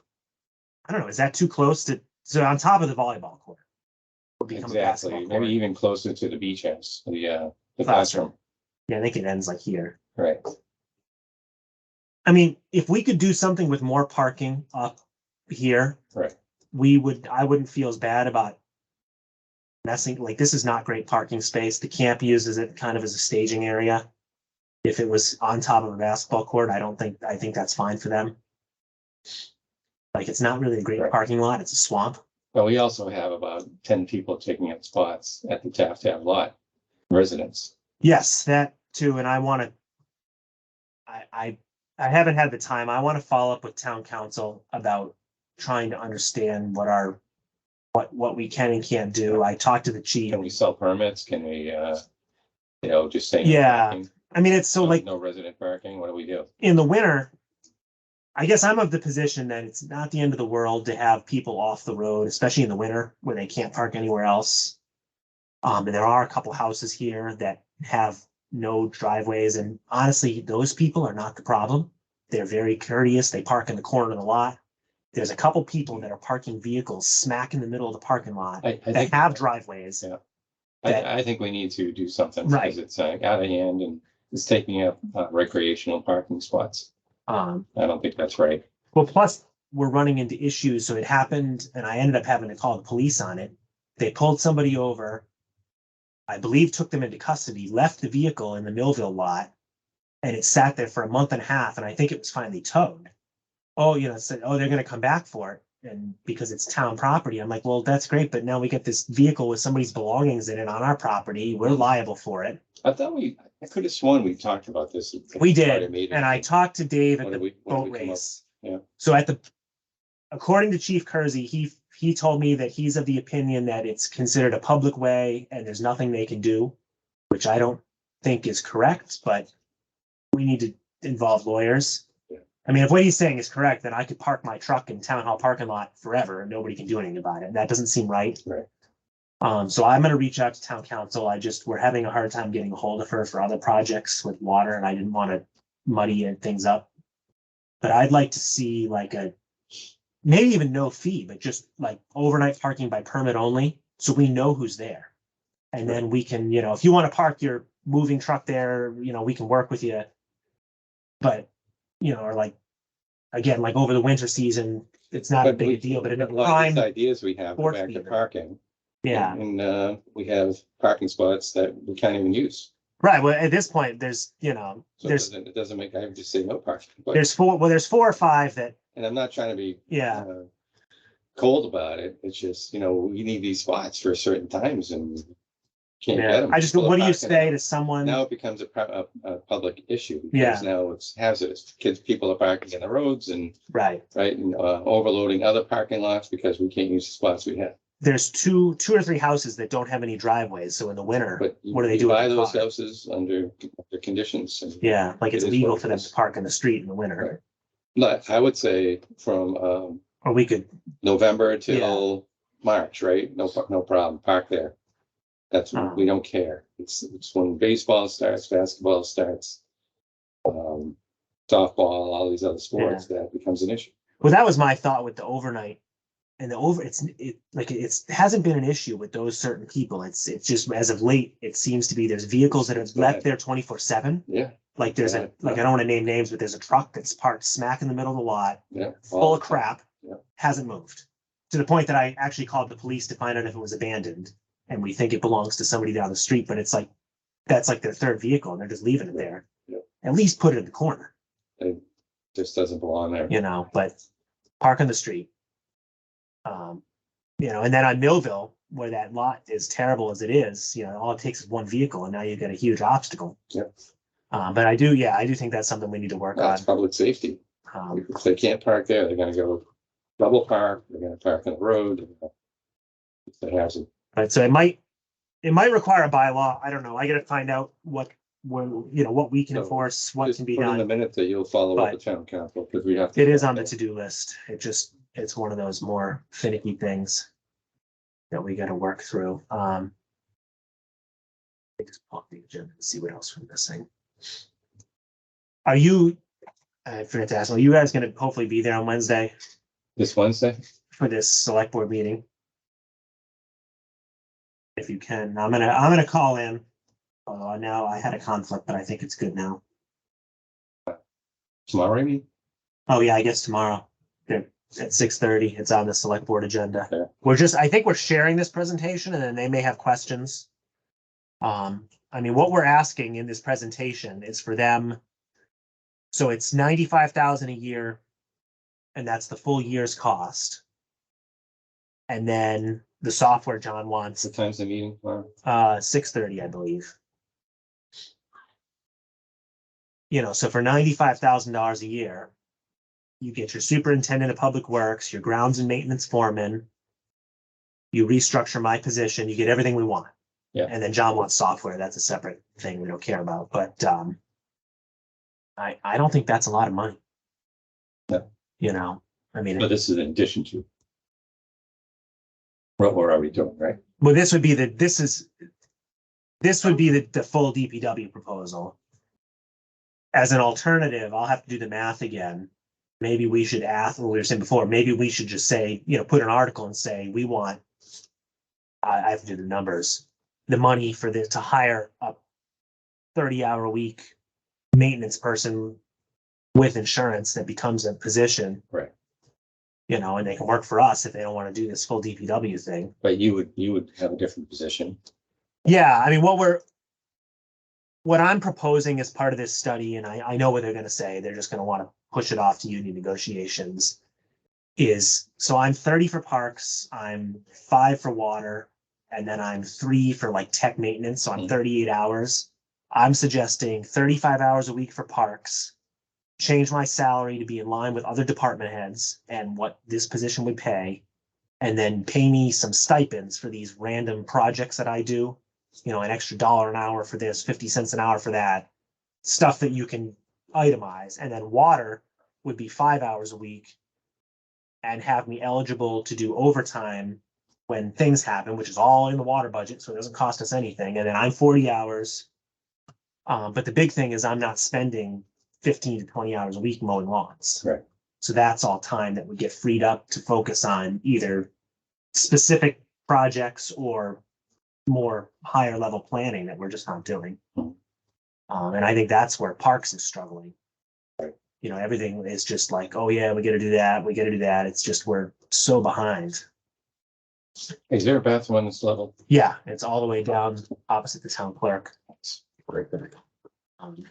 I don't know. Is that too close to, so on top of the volleyball court? Would become a Exactly. basketball Maybe court. even closer to the beach house, the Classroom. classroom. Yeah, I think it ends like here. Right. I mean, if we could do something with more parking up here, Right. I wouldn't feel as bad about messing, like, this is not great parking space. The camp uses it kind of as a staging area. If it was on top of a basketball court, I think that's fine for them. Like, it's not really a great Right. parking lot. It's a swamp. But we also have about 10 people taking up spots at the Taft Ave lot, residents. Yes, that too. And I want to, I haven't had the time. I want to follow up with town council about trying to understand what we can and can't do. I talked to the chief. Can we sell permits? Can we, just say? no Yeah. parking? I mean, it's so like No resident parking? What do we do? in the winter, I guess I'm of the position that it's not the end of the world to have people off the road, especially in the winter where they can't park anywhere else. And there are a couple houses here that have no driveways, and honestly, those people are not the problem. They're very courteous. They park in the corner of the lot. There's a couple people that are parking vehicles smack in the middle of the parking lot I that think, have driveways. Yeah. that- I think we need to do something Right. because it's out of hand and it's taking up recreational parking spots. Um, I don't think that's right. Well, plus we're running into issues. So it happened and I ended up having to call the police on it. They pulled somebody over, I believe took them into custody, left the vehicle in the Millville lot, and it sat there for a month and a half. And I think it was finally towed. Oh, said, oh, they're going to come back for it. And because it's town property, I'm like, well, that's great. But now we get this vehicle with somebody's belongings in it on our property. We're liable for it. I could have sworn we talked about this. at We the prior did. meeting. And I talked to Dave at What the did what did boat we come up- race. Yeah. So according to Chief Kersey, he told me that he's of the opinion that it's considered a public way and there's nothing they can do, which I don't think is correct, but we need to involve lawyers. Yeah. I mean, if what he's saying is correct, then I could park my truck in town hall parking lot forever and nobody can do anything about it. That doesn't seem right. Right. So I'm gonna reach out to town council. We're having a hard time getting a hold of her for other projects with water and I didn't want to muddy things up. But I'd like to see like maybe even no fee, but just like overnight parking by permit only, so we know who's there. And then we can, if you want to park your moving truck there, we can work with you. But, or like, again, like over the winter season, it's not a But big we- deal, but in a a lot of prime, these ideas we have go fourth back to feeder. parking. yeah, And we have parking spots that we can't even use. right. Well, at this point, there's, you know, So it doesn't make, I would just say no parking. But, there's four or five that, and I'm not trying to be yeah, cold about it. It's just, we need these spots for certain times and can't get yeah. them. I just, People are what do you parking. say to someone? Now it becomes a public issue Yeah. because now it's hazardous. People are parking in the roads and, Right. right, and overloading other parking lots because we can't use the spots we have. There's two or three houses that don't have any driveways. So in the winter, But what do they you do with buy the those car? houses under the conditions. And Yeah, like it's It is illegal what it for them is. to park in the street in the winter. But I would say from Or we could, November till March, right? No problem. Park there. That's when we don't care. It's when baseball starts, basketball starts, softball, all these other sports that becomes an issue. well, that was my thought with the overnight. And it hasn't been an issue with those certain people. It's just as of late, it seems to be there's vehicles that have left there 24/7. Yeah, Like there's Yeah. I don't want to name names, but there's a truck that's parked smack in the middle of the lot, yeah. full of crap, Yeah. hasn't moved. To the point that I actually called the police to find out if it was abandoned. And we think it belongs to somebody down the street, but it's like, that's like their third vehicle and they're just leaving it there. Yeah. At least put it in the corner, It just doesn't belong there. but park on the street. And then on Millville, where that lot is terrible as it is, all it takes is one vehicle and now you've got a huge obstacle. Yep. But I do think that's something we need to work That's on. public safety. If they can't park there, they're gonna go double park, they're gonna park on the road. It's a hazard. Right, so it might require a bylaw. I don't know. I gotta find out what we can So, enforce, what Just can be put in the done. minute that you'll follow up But with town council, because we have. to- It is on the to-do list. It's one of those more finicky things that we gotta work through. I just pull up the agenda and see what else we're missing. I forgot to ask, are you guys gonna hopefully be there on Wednesday This Wednesday? for this select board meeting? If you can, I'm gonna call in. Now I had a conflict, but I think it's good now. Tomorrow, I mean? Oh, yeah, I guess tomorrow. They're at 6:30. It's on the select board agenda. Okay. I think we're sharing this presentation and then they may have questions. What we're asking in this presentation is for them. So it's 95,000 a year. And that's the full year's cost. And then the software John wants, What time's the meeting tomorrow? 6:30, I believe. So for $95,000 a year, you get your superintendent of public works, your grounds and maintenance foreman. You restructure my position, you get everything we want. Yeah. And then John wants software. That's a separate thing we don't care about, but I don't think that's a lot of money. No. But this is in addition to. What we're already doing, right? Well, this would be the full DPW proposal. As an alternative, I'll have to do the math again. Maybe we should ask, what we were saying before, maybe we should just say, put an article and say, we want, I have to do the numbers, the money for this to hire a 30-hour-a-week maintenance person with insurance that becomes a position. Right. And they can work for us if they don't want to do this full DPW thing. But you would have a different position. Yeah, what I'm proposing as part of this study, and I know what they're going to say, they're just going to want to push it off to union negotiations, so I'm 30 for parks, I'm 5 for water, and then I'm 3 for like tech maintenance, so I'm 38 hours. I'm suggesting 35 hours a week for parks, change my salary to be in line with other department heads and what this position would pay, and then pay me some stipends for these random projects that I do. An extra $1 an hour for this, 50 cents an hour for that, stuff that you can itemize. And then water would be 5 hours a week and have me eligible to do overtime when things happen, which is all in the water budget. So it doesn't cost us anything. And then I'm 40 hours. But the big thing is I'm not spending 15 to 20 hours a week mowing lawns. Right. So that's all time that would get freed up to focus on either specific projects or more higher level planning that we're just not doing. And I think that's where parks is struggling. everything is just like, oh yeah, we gotta do that, we gotta do that. It's just, we're so behind. Is there a bathroom on this level? Yeah, it's all the way down opposite the town clerk. Right there. Um,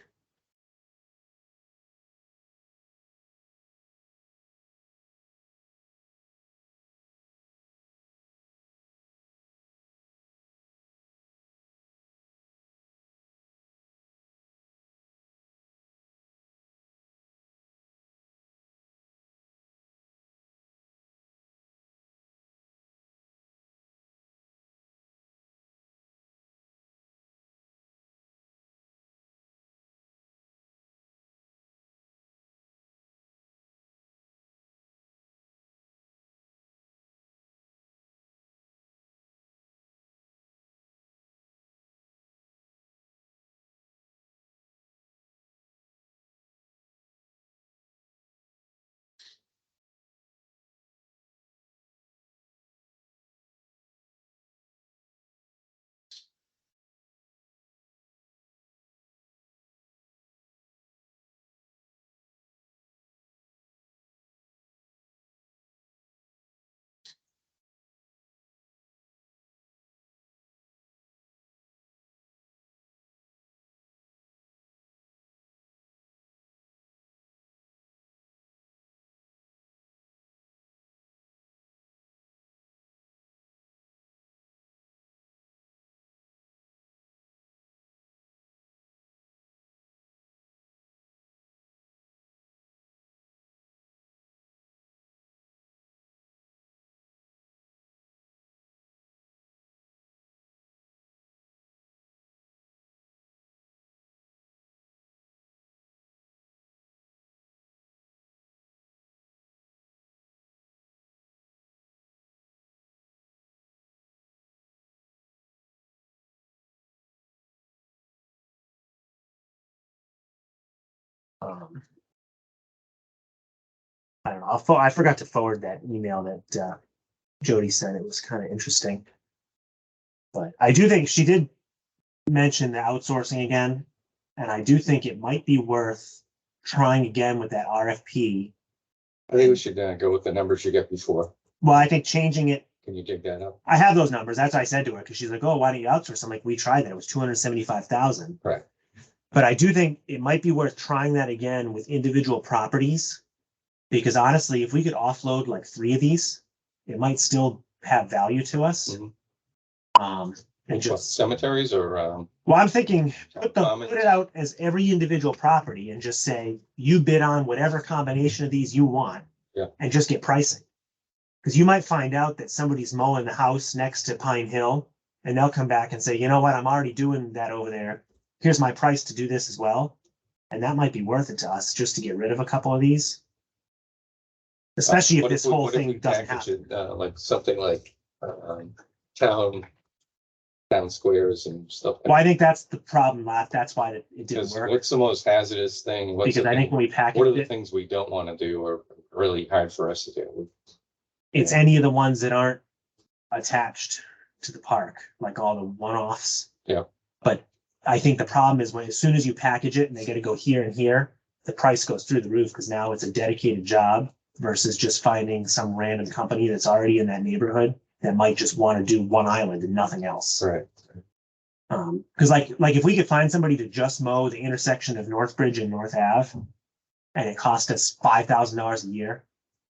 um, I don't know. I forgot to forward that email that Jody sent. It was kind of interesting. But I do think she did mention the outsourcing again, and I do think it might be worth trying again with that RFP. I think we should go with the numbers you got before. Well, I think changing it. Can you dig that up? I have those numbers. That's what I said to her because she's like, "Oh, why don't you outsource?" I'm like, "We tried that. It was 275,000." Right. But I do think it might be worth trying that again with individual properties, because honestly, if we could offload like 3 of these, it might still have value to us. Mhm. And What, just, cemeteries or well, I'm thinking put commons? it out as every individual property and just say you bid on whatever combination of these you want. Yeah. And just get pricing. Because you might find out that somebody's mowing the house next to Pine Hill and they'll come back and say, you know what, I'm already doing that over there. Here's my price to do this as well. And that might be worth it to us just to get rid of a couple of these. Especially if What this we- whole what if thing we doesn't package happen. it, like something like town squares and stuff. Well, I think that's the problem, Laugh. That's why it didn't Because work. what's the most hazardous thing? What's Because the I think thing- when we What are packaged the it, things we don't want to do or really hard for us to do? it's any of the ones that aren't attached to the park, like all the one-offs. Yeah. But I think the problem is when, as soon as you package it and they gotta go here and here, the price goes through the roof because now it's a dedicated job versus just finding some random company that's already in that neighborhood that might just want to do one island and nothing else. Right. Because like if we could find somebody to just mow the intersection of Northbridge and North Ave, and it cost us $5,000 a year,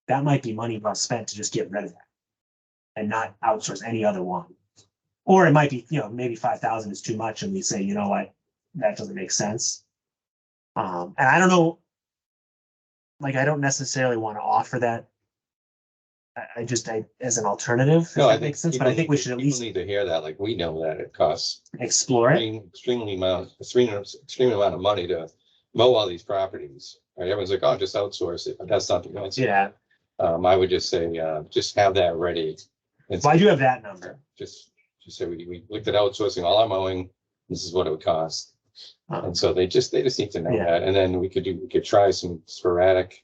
that might be money well spent to just get rid of that and not outsource any other one. Or it might be, maybe 5,000 is too much, and we say, you know what, that doesn't make sense. And I don't know, like I don't necessarily want to offer that. I just as an alternative, if No, I that think makes sense. But I think we should at people least need to hear that. Like, we know that it costs explore it. extreme amount of money to mow all these properties. Right? Everyone's like, oh, just outsource it, but that's not the answer. Yeah, I would just say, just have that ready. And well, I do have that number. just say we looked at outsourcing all our mowing. This is what it would cost. Um, And so they just need to know Yeah. that. And then we could try some sporadic,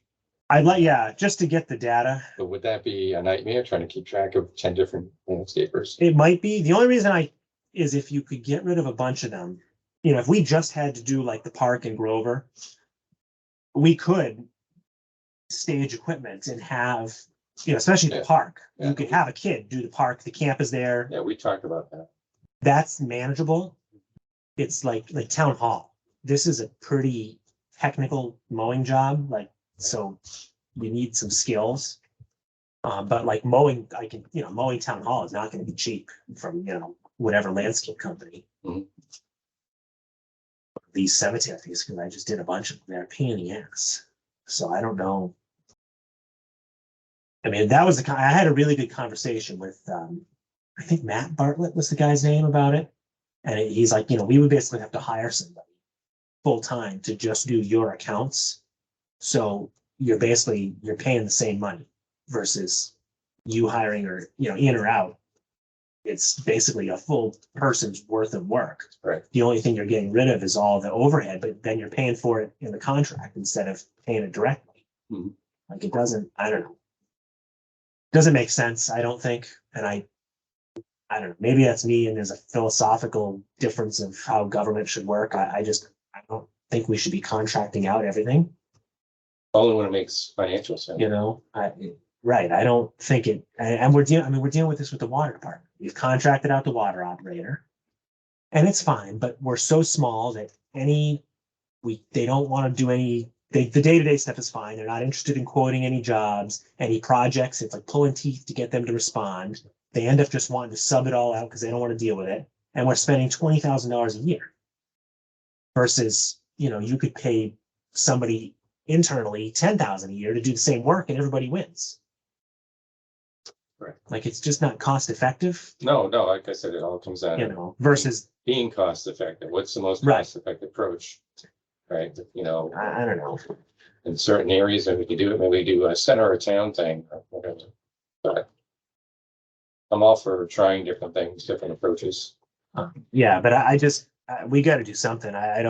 just to get the data. but would that be a nightmare trying to keep track of 10 different landscapers? It might be. The only reason is if you could get rid of a bunch of them, if we just had to do like the park and Grover, we could stage equipment and have, especially the Yeah. park. Yeah. You could have a kid do the park, the camp is there. Yeah, we talked about that. That's manageable. It's like town hall. This is a pretty technical mowing job, so you need some skills. But like mowing, mowing town hall is not gonna be cheap from, whatever landscape company. Mhm. These cemeteries, because I just did a bunch of them, they're a pain in the ass. So I don't know. I mean, I had a really good conversation with, I think Matt Bartlett was the guy's name about it. And he's like, we would basically have to hire somebody full time to just do your accounts. So you're paying the same money versus you hiring or, in or out. It's basically a full person's worth of work. Right. The only thing you're getting rid of is all the overhead, but then you're paying for it in the contract instead of paying it directly. Mhm. Like it doesn't, I don't know. Doesn't make sense, I don't think. And I don't know, maybe that's me and there's a philosophical difference of how government should work. I don't think we should be contracting out everything, Only when it makes financial sense. Right, I don't think and we're dealing with this with the water department. We've contracted out the water operator. And it's fine, but we're so small that they don't want to do the day-to-day stuff is fine. They're not interested in quoting any jobs, any projects. It's like pulling teeth to get them to respond. They end up just wanting to sub it all out because they don't want to deal with it. And we're spending $20,000 a year versus, you could pay somebody internally $10,000 a year to do the same work and everybody wins. Right. Like it's just not cost effective, No, like I said, it all comes down to versus being cost effective. What's the most Right. cost effective approach? Right, I don't know. in certain areas, and we could do it, maybe do a center of town thing, or whatever. But I'm all for trying different things, different approaches. Yeah, but we got to do something. I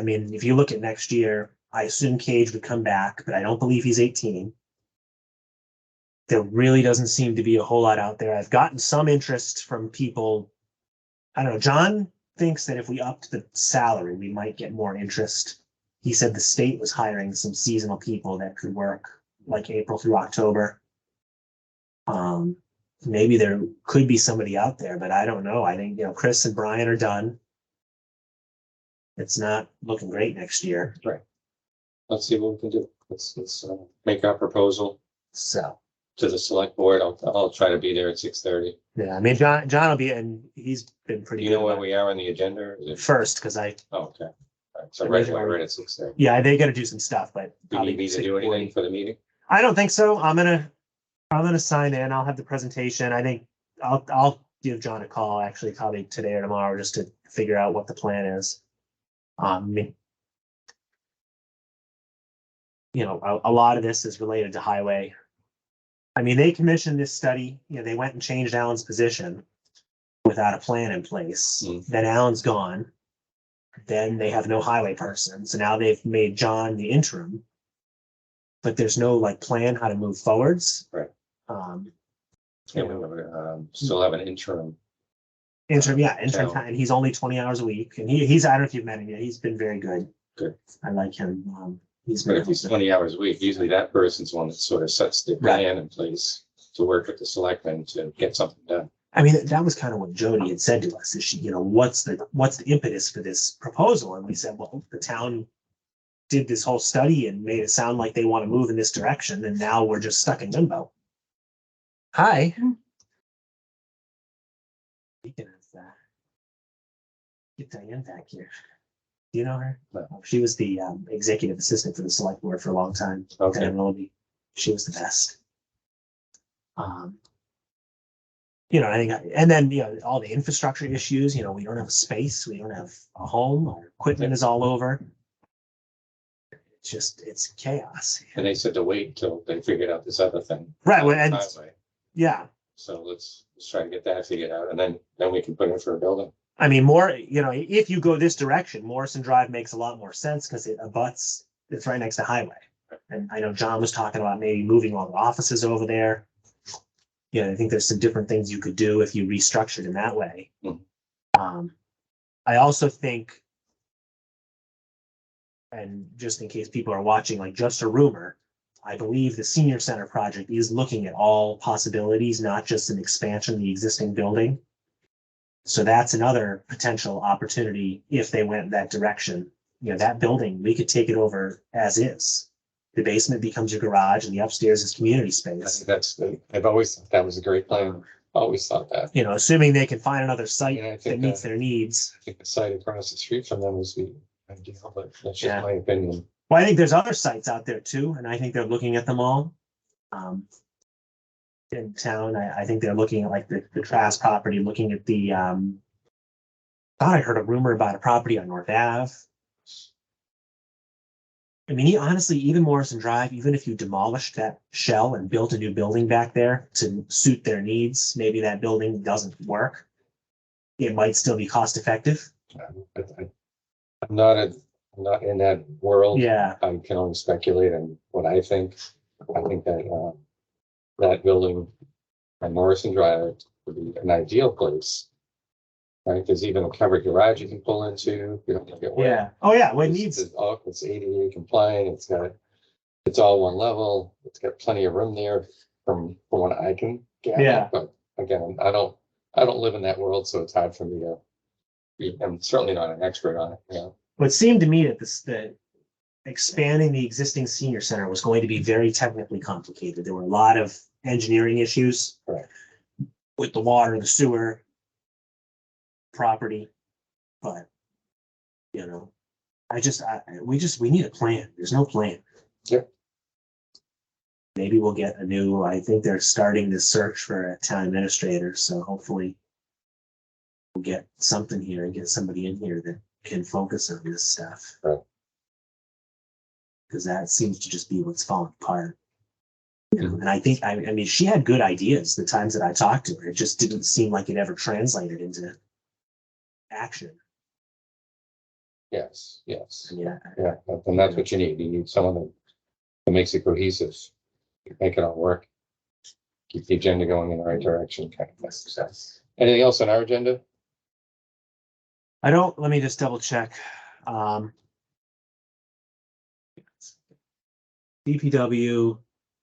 mean, if you look at next year, I assume Cage would come back, but I don't believe he's 18. There really doesn't seem to be a whole lot out there. I've gotten some interest from people. I don't know. John thinks that if we upped the salary, we might get more interest. He said the state was hiring some seasonal people that could work like April through October. Maybe there could be somebody out there, but I don't know. I think, Chris and Brian are done. It's not looking great next year. Let's see what we can do. Let's make our proposal So, to the select board. I'll try to be there at 6:30. yeah, I mean, John will be, and he's been Do pretty you good know where about it. we are on the agenda? Is it- First, because Oh, okay. All right. So I right think away, we're- right at 6:30. yeah, they got to do some stuff, but Do you need me to do anything for the meeting? I don't think so. I'm gonna sign in. I'll have the presentation. I think I'll give John a call actually probably today or tomorrow just to figure out what the plan is. A lot of this is related to highway. I mean, they commissioned this study, they went and changed Alan's position without a plan in place. Then Alan's gone. Then they have no highway person. So now they've made John the interim. But there's no plan how to move forwards. Right. You Yeah, we know, still have an interim. interim So- time, and he's only 20 hours a week. And he's I don't know if you've met him yet. He's been very good. Good. I like him. He's But been if he's 20 hours a week, usually that person's one that sort of sets the plan in place to work with the selectmen to get something done. I mean, that was kind of what Jody had said to us. Is she, what's the impetus for this proposal? And we said, well, the town did this whole study and made it sound like they want to move in this direction, and now we're just stuck in limbo. Hi. Speaking of that, get Diane back here. Do you know her? No. She was the executive assistant for the select board for a long time. Okay. Diane Willoughby. She was the best. I think, and then, all the infrastructure issues, we don't have a space, we don't have a home, our equipment is all over. It's chaos. And they said to wait till they figured out this other thing. Right, well, and Highway. yeah, So let's try to get that figured out, and then we can put in for a building. I mean, more, if you go this direction, Morrison Drive makes a lot more sense because it's right next to highway. And I know John was talking about maybe moving all the offices over there. I think there's some different things you could do if you restructured in that way. Mhm. I also think and just in case people are watching, like just a rumor, I believe the senior center project is looking at all possibilities, not just an expansion of the existing building. So that's another potential opportunity if they went that direction. You know, that building, we could take it over as is. The basement becomes your garage and the upstairs is community I space. think that's, I've always thought that was a great plan. Always thought that. You know, assuming they can find another site Yeah, I that think meets that- their needs. I think the site across the street from them is the ideal, but that's Yeah. just my opinion. Well, I think there's other sites out there too, and I think they're looking at them all. In town, I think they're looking at like the Trask property, looking at the, thought I heard a rumor about a property on North Ave. I mean, honestly, even Morrison Drive, even if you demolished that shell and built a new building back there to suit their needs, maybe that building doesn't work. It might still be cost effective. I'm not in that world. Yeah, I can only speculate on what I think. I think that, that building on Morrison Drive would be an ideal place. Right, there's even a covered garage you can pull into, you don't get wet. yeah. Oh, yeah, when it needs, It's ADA compliant, it's all one level, it's got plenty of room there from what I can gather. Yeah. But again, I don't live in that world, so it's hard for me to, I'm certainly not an expert on it, yeah. what seemed to me that the expanding the existing senior center was going to be very technically complicated. There were a lot of engineering issues. Correct. With the water, the sewer, property, but you know, we need a plan. There's no plan. Yep. Maybe we'll get I think they're starting this search for a town administrator, so hopefully we'll get something here and get somebody in here that can focus on this stuff. Right. Because that seems to just be what's falling apart. You know, and I think, I mean, she had good ideas the times that I talked to her. It just didn't seem like it ever translated into action. Yes, I yes, mean, yeah, and that's what you need. You need someone that makes it cohesive, make it all work. Keep the agenda going in the right direction, kind of thing. Anything else on our agenda? let me just double check. DPW,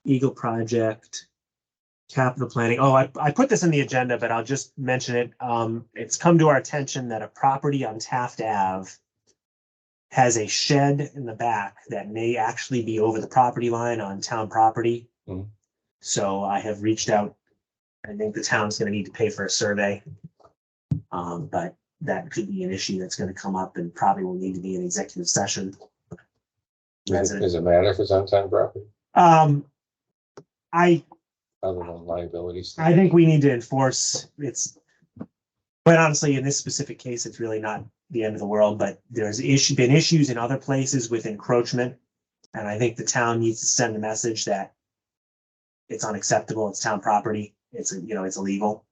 Eagle Project, capital planning. Oh, I put this in the agenda, but I'll just mention it. It's come to our attention that a property on Taft Ave has a shed in the back that may actually be over the property line on town property. Mhm. So I have reached out. I think the town's gonna need to pay for a survey. But that could be an issue that's gonna come up and probably will need to be an executive session. Does it matter if it's on town property, I other than liabilities? I think we need to enforce but honestly, in this specific case, it's really not the end of the world, but there's been issues in other places with encroachment. And I think the town needs to send a message that it's unacceptable, it's town property, it's illegal.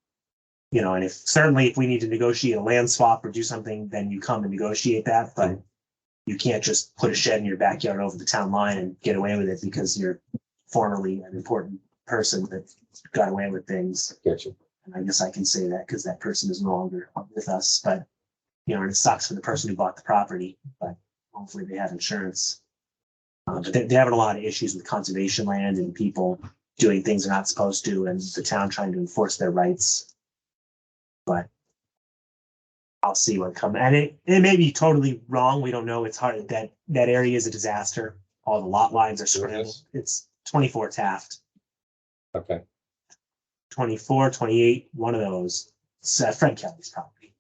You know, and certainly if we need to negotiate a land swap or do something, then you come and negotiate that, but you can't just put a shed in your backyard over the town line and get away with it because you're formerly an important person that got away with things. Get you. And I guess I can say that because that person is no longer with us, but you know, and it sucks for the person who bought the property, but hopefully they have insurance. But they're having a lot of issues with conservation land and people doing things they're not supposed to, and the town trying to enforce their rights. But I'll see what comes. And it may be totally wrong. We don't know. It's hard. That area is a disaster. All the lot lines are scrambled. It's 24 Taft. Okay, 24, 28, one of those. It's Fred Kelly's property.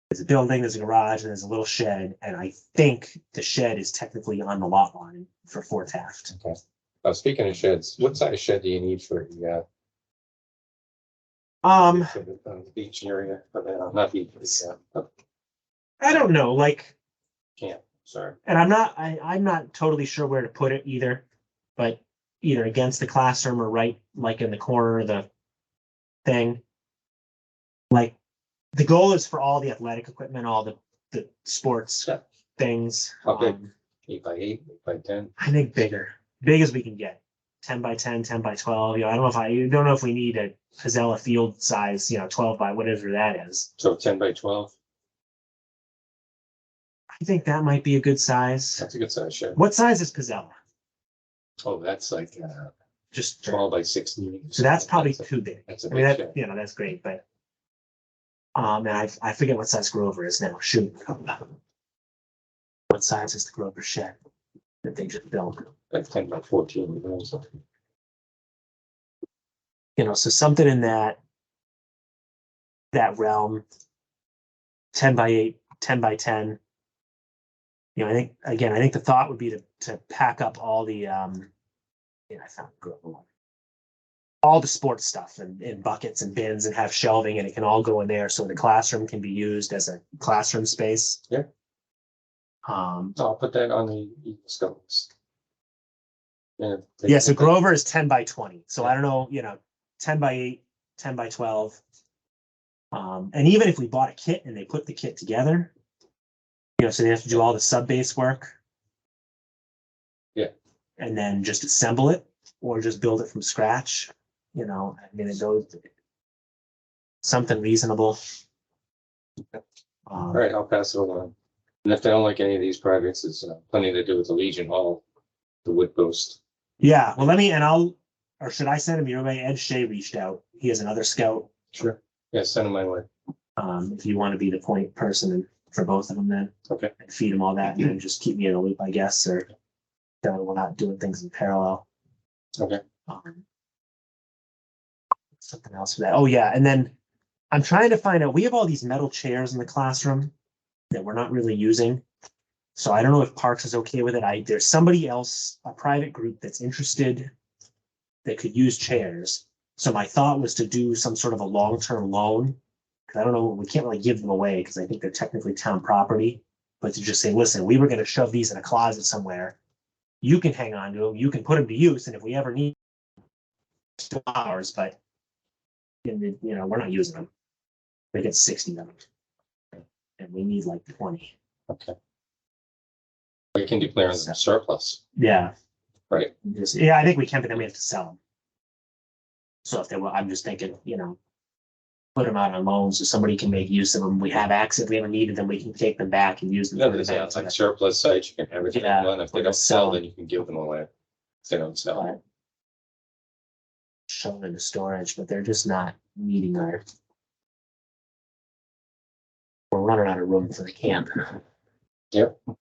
There's a building, there's a garage, and there's a little shed. And I think the shed is technically on the lot line for 4 Taft. okay. Speaking of sheds, what size shed do you need for the beach area, for the, not beach, I don't know, like, camp, sorry. and I'm not totally sure where to put it either, but either against the classroom or right, like in the corner of the thing. Like, the goal is for all the athletic equipment, all the sports Yeah. things. How big? 8x8, 8x10? I think big as we can get. 10 by 10, 10 by 12. You know, I don't know if we need a Hazella field size, 12 by whatever that is. So 10 by 12? I think that might be a good size. That's a good size shed. What size is Pizella? Oh, that's like Just, 12 by 16. so that's probably That's a- too big. That's a I mean, big that, shed. you know, that's great, but. And I forget what size Grover is now, shoot. What size is the Grover shed that they just built? Like 10 by 14. You know, so- You know, so something in that. That realm. 10 by 8, 10 by 10. You know, I think the thought would be to pack up all the, yeah, I found Grover one. All the sports stuff in buckets and bins and have shelving, and it can all go in there, so the classroom can be used as a classroom space. Yeah. Um, I'll put that on the Eagle Scouts. Yeah. yeah, so Grover is 10 by 20, so I don't know, you know, 10 by 8, 10 by 12. And even if we bought a kit and they put the kit together, you know, so they have to do all the sub base work. Yeah. And then just assemble it or just build it from scratch, you know, I mean, it goes. Something reasonable. All right, I'll pass it along. And if they don't like any of these projects, it's plenty to do with the Legion Hall, the wood post. Yeah, well, or should I send him your way? Ed Shea reached out. He has another scout. Sure. Yeah, send them my way. If you want to be the point person for both of them, then. Okay. And feed them all that, and then just keep me in the loop, I guess, or tell them we're not doing things in parallel. Okay. Something else for that. Oh, yeah, and then I'm trying to find out, we have all these metal chairs in the classroom that we're not really using. So I don't know if Parks is okay with it. There's somebody else, a private group that's interested that could use chairs. So my thought was to do some sort of a long-term loan. Cause I don't know, we can't really give them away because I think they're technically town property. But to just say, listen, we were gonna shove these in a closet somewhere. You can hang on to them, you can put them to use, and if we ever need ours, but you know, we're not using them. They get 60 of them. And we need like 20. Okay. We can declare them surplus, Yeah. right? Yeah, I think we can, but then we have to sell them. So if they were, I'm just thinking, you know, put them out on loan so somebody can make use of them. We have access, if we ever needed them, we can take them back and use them. No, for the there's events. like surplus sites, you can have everything Yeah, done. If they we're don't gonna sell, sell. then you can give them away. If they don't sell. But show them into storage, but they're just not meeting our. We're running out of room for the camp. Yep. All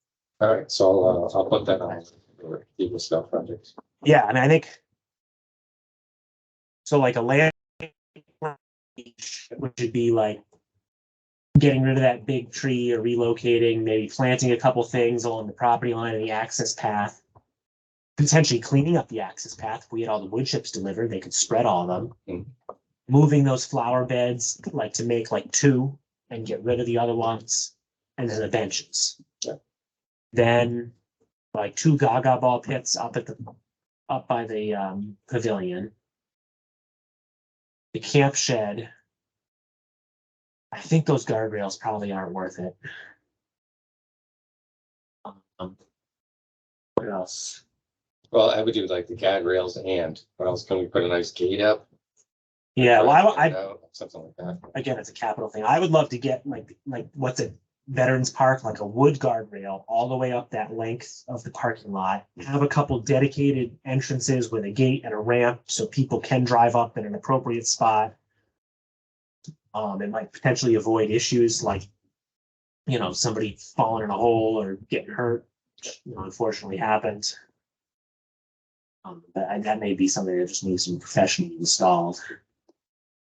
right, so I'll put that on for Eagle Scout projects. Yeah, I mean, I think. So like a land. Which would be like. Getting rid of that big tree or relocating, maybe planting a couple things along the property line and the access path. Potentially cleaning up the access path. If we had all the wood chips delivered, they could spread all of them. Mm. Moving those flower beds, like to make like 2 and get rid of the other ones. And then the benches. Yeah. Then like 2 Gaga ball pits up by the pavilion. The camp shed. I think those guardrails probably aren't worth it. What else? Well, I would do like the guardrails and, what else, can we put a nice gate up? Yeah, well, Right out, something like that. again, it's a capital thing. I would love to get like what's it, Veterans Park, like a wood guardrail all the way up that length of the parking lot. Have a couple dedicated entrances with a gate and a ramp so people can drive up in an appropriate spot. And like potentially avoid issues like, you know, somebody falling in a hole or getting hurt, you know, unfortunately happened. But that may be something that just needs some professionally installed.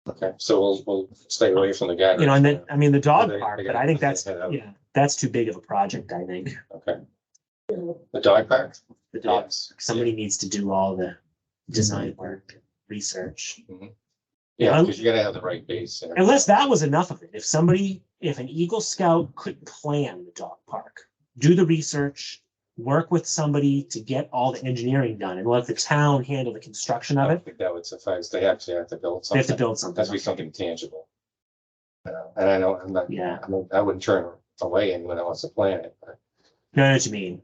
Okay, so we'll stay away from the guardrails. You know, and then, I mean, the dog They- park, they but gotta I think put that's, that out. yeah, that's too big of a project, I think. Okay. The dog park? The dog, Yes. somebody needs to do all the design work, research. Yeah, because you gotta have the right base. and Unless that was enough of it. If an Eagle Scout could plan the dog park, do the research, work with somebody to get all the engineering done and let the town handle the construction I of don't it, think that would suffice. They actually have to build they have to something. build something. Has to be something tangible. And I know, I'm not, Yeah, I wouldn't turn away anyone that wants to plan it, but no, I know what you mean.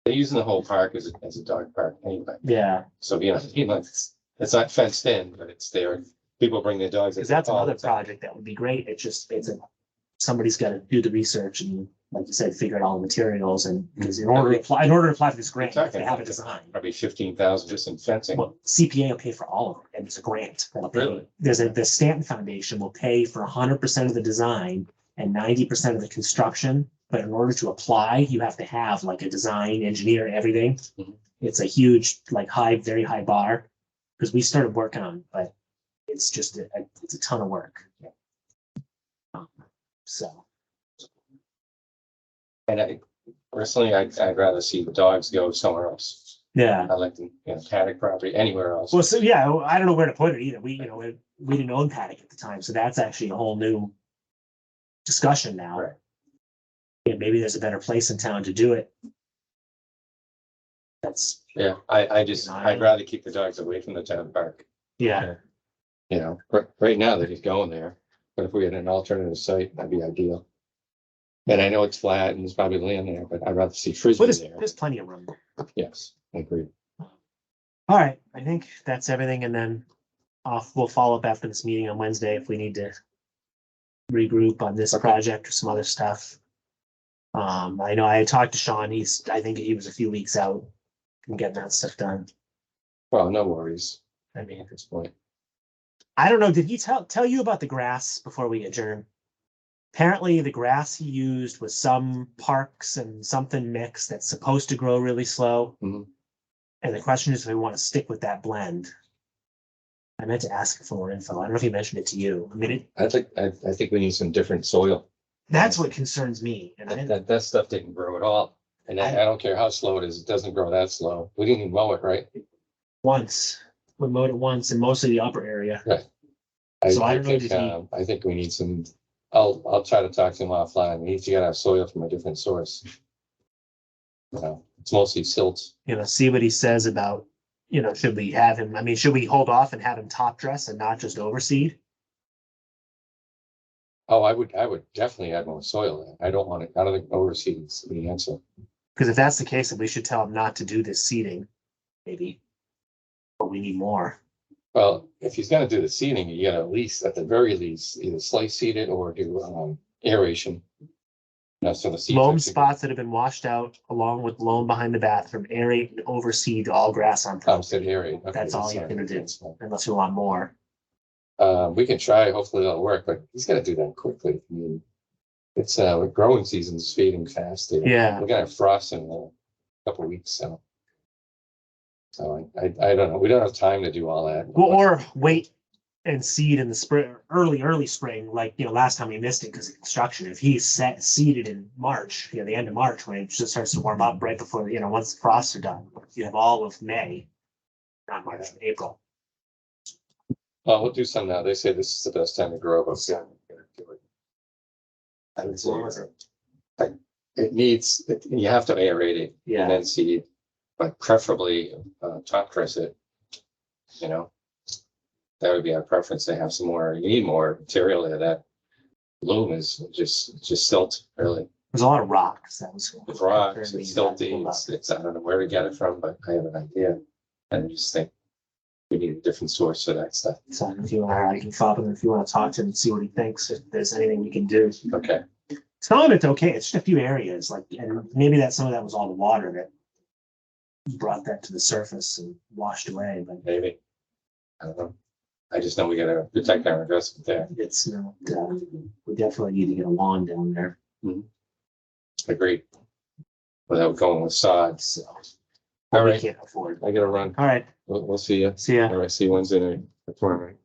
they're using the whole park as a dog park anyway. Yeah, So, it's not fenced in, but it's there. People bring their dogs. because that's all another the time. project that would be great. Somebody's got to do the research and like you said, figure out all the materials and because in order to apply for this grant, you have to have a design. Probably 15,000 just in fencing. Well, CPA will pay for all of it, and it's a grant. That'll pay. Really? The Stanton Foundation will pay for 100% of the design and 90% of the construction. But in order to apply, you have to have like a design engineer, everything. Mhm. It's a huge, like very high bar because we started working on, it, but it's just it's a ton of work. So And I personally, I'd rather see dogs go somewhere else. yeah. I like the, paddock property, anywhere else. Well, so yeah, I don't know where to put it either. We didn't own Paddock at the time, so that's actually a whole new discussion now. Right. Yeah, maybe there's a better place in town to do it. That's Yeah, I'd rather keep the dogs away from the town park. yeah. Right now they're just going there, but if we had an alternative site, that'd be ideal. And I know it's flat and there's probably land there, but I'd rather see But frisbee there. there's plenty of room. Yes, I agree. All right, I think that's everything, and then we'll follow up after this meeting on Wednesday if we need to regroup on this Okay. project or some other stuff. I know I talked to Sean. I think he was a few weeks out from getting that stuff done. Well, no worries I mean, at this point. I don't know. Did he tell you about the grass before we adjourn? Apparently, the grass he used was some parks and something mix that's supposed to grow really slow. Mhm. And the question is if we want to stick with that blend. I meant to ask for more info. I don't know if he mentioned it to you. I mean, I think we need some different soil. that's what concerns me. And I, That stuff didn't grow at all. And I don't care how slow it is, it doesn't grow that slow. We didn't even mow it, right? we mowed it once in most of the upper area. So I don't know, think, did he- I think we need some, I'll try to talk to him offline. We need to get our soil from a different source. It's mostly silt. See what he says about, should we have him, should we hold off and have him top dress and not just overseed? Oh, I would definitely add more soil in. I don't think overseed is the answer. Because if that's the case, then we should tell him not to do this seeding, maybe. But we need more. Well, if he's gonna do the seeding, you gotta at least, at the very least, either slice seed it or do aeration. So the seeds. Loam actually- spots that have been washed out along with loam behind the bathroom, aerate and overseed all grass on top, Said aerate. Okay, That's all you're fine. gonna do. That's fine. unless you want more. We can try, hopefully that'll work, but he's gotta do that quickly. I mean, it's growing season's fading fast. Here. Yeah. We're gonna have frost in a couple of weeks, so. So I don't know. We don't have time to do all that. Well, or wait and seed in the spring, early spring, like, last time we missed it because of construction. If he's seeded in March, the end of March, when it just starts to warm up right before, once the frosts are done, you have all of May, not March, April. We'll do some now. They say this is the best time to grow, but yeah. I would say it needs, you have to aerate it Yeah. and then seed, but preferably top dress it. That would be our preference to have some more, you need more material there. That loam is just silt, really. There's a lot of rocks. That was. It's rocks, it's silty, it's, I don't know where to get it from, but I have an idea. And I just think we need a different source for that stuff. So if you want, I can follow him if you want to talk to him and see what he thinks, if there's anything we can do. Okay, Some of it's okay. It's just a few areas, and maybe some of that was all the water that brought that to the surface and washed away, but maybe. I don't know. I just know we gotta protect our investment there. it's not, we definitely need to get a lawn down there. Agreed. Without going with sod. So. All We right. can't afford. I gotta run. All right, We'll see you. see ya. All right, see you Wednesday night. Tomorrow night.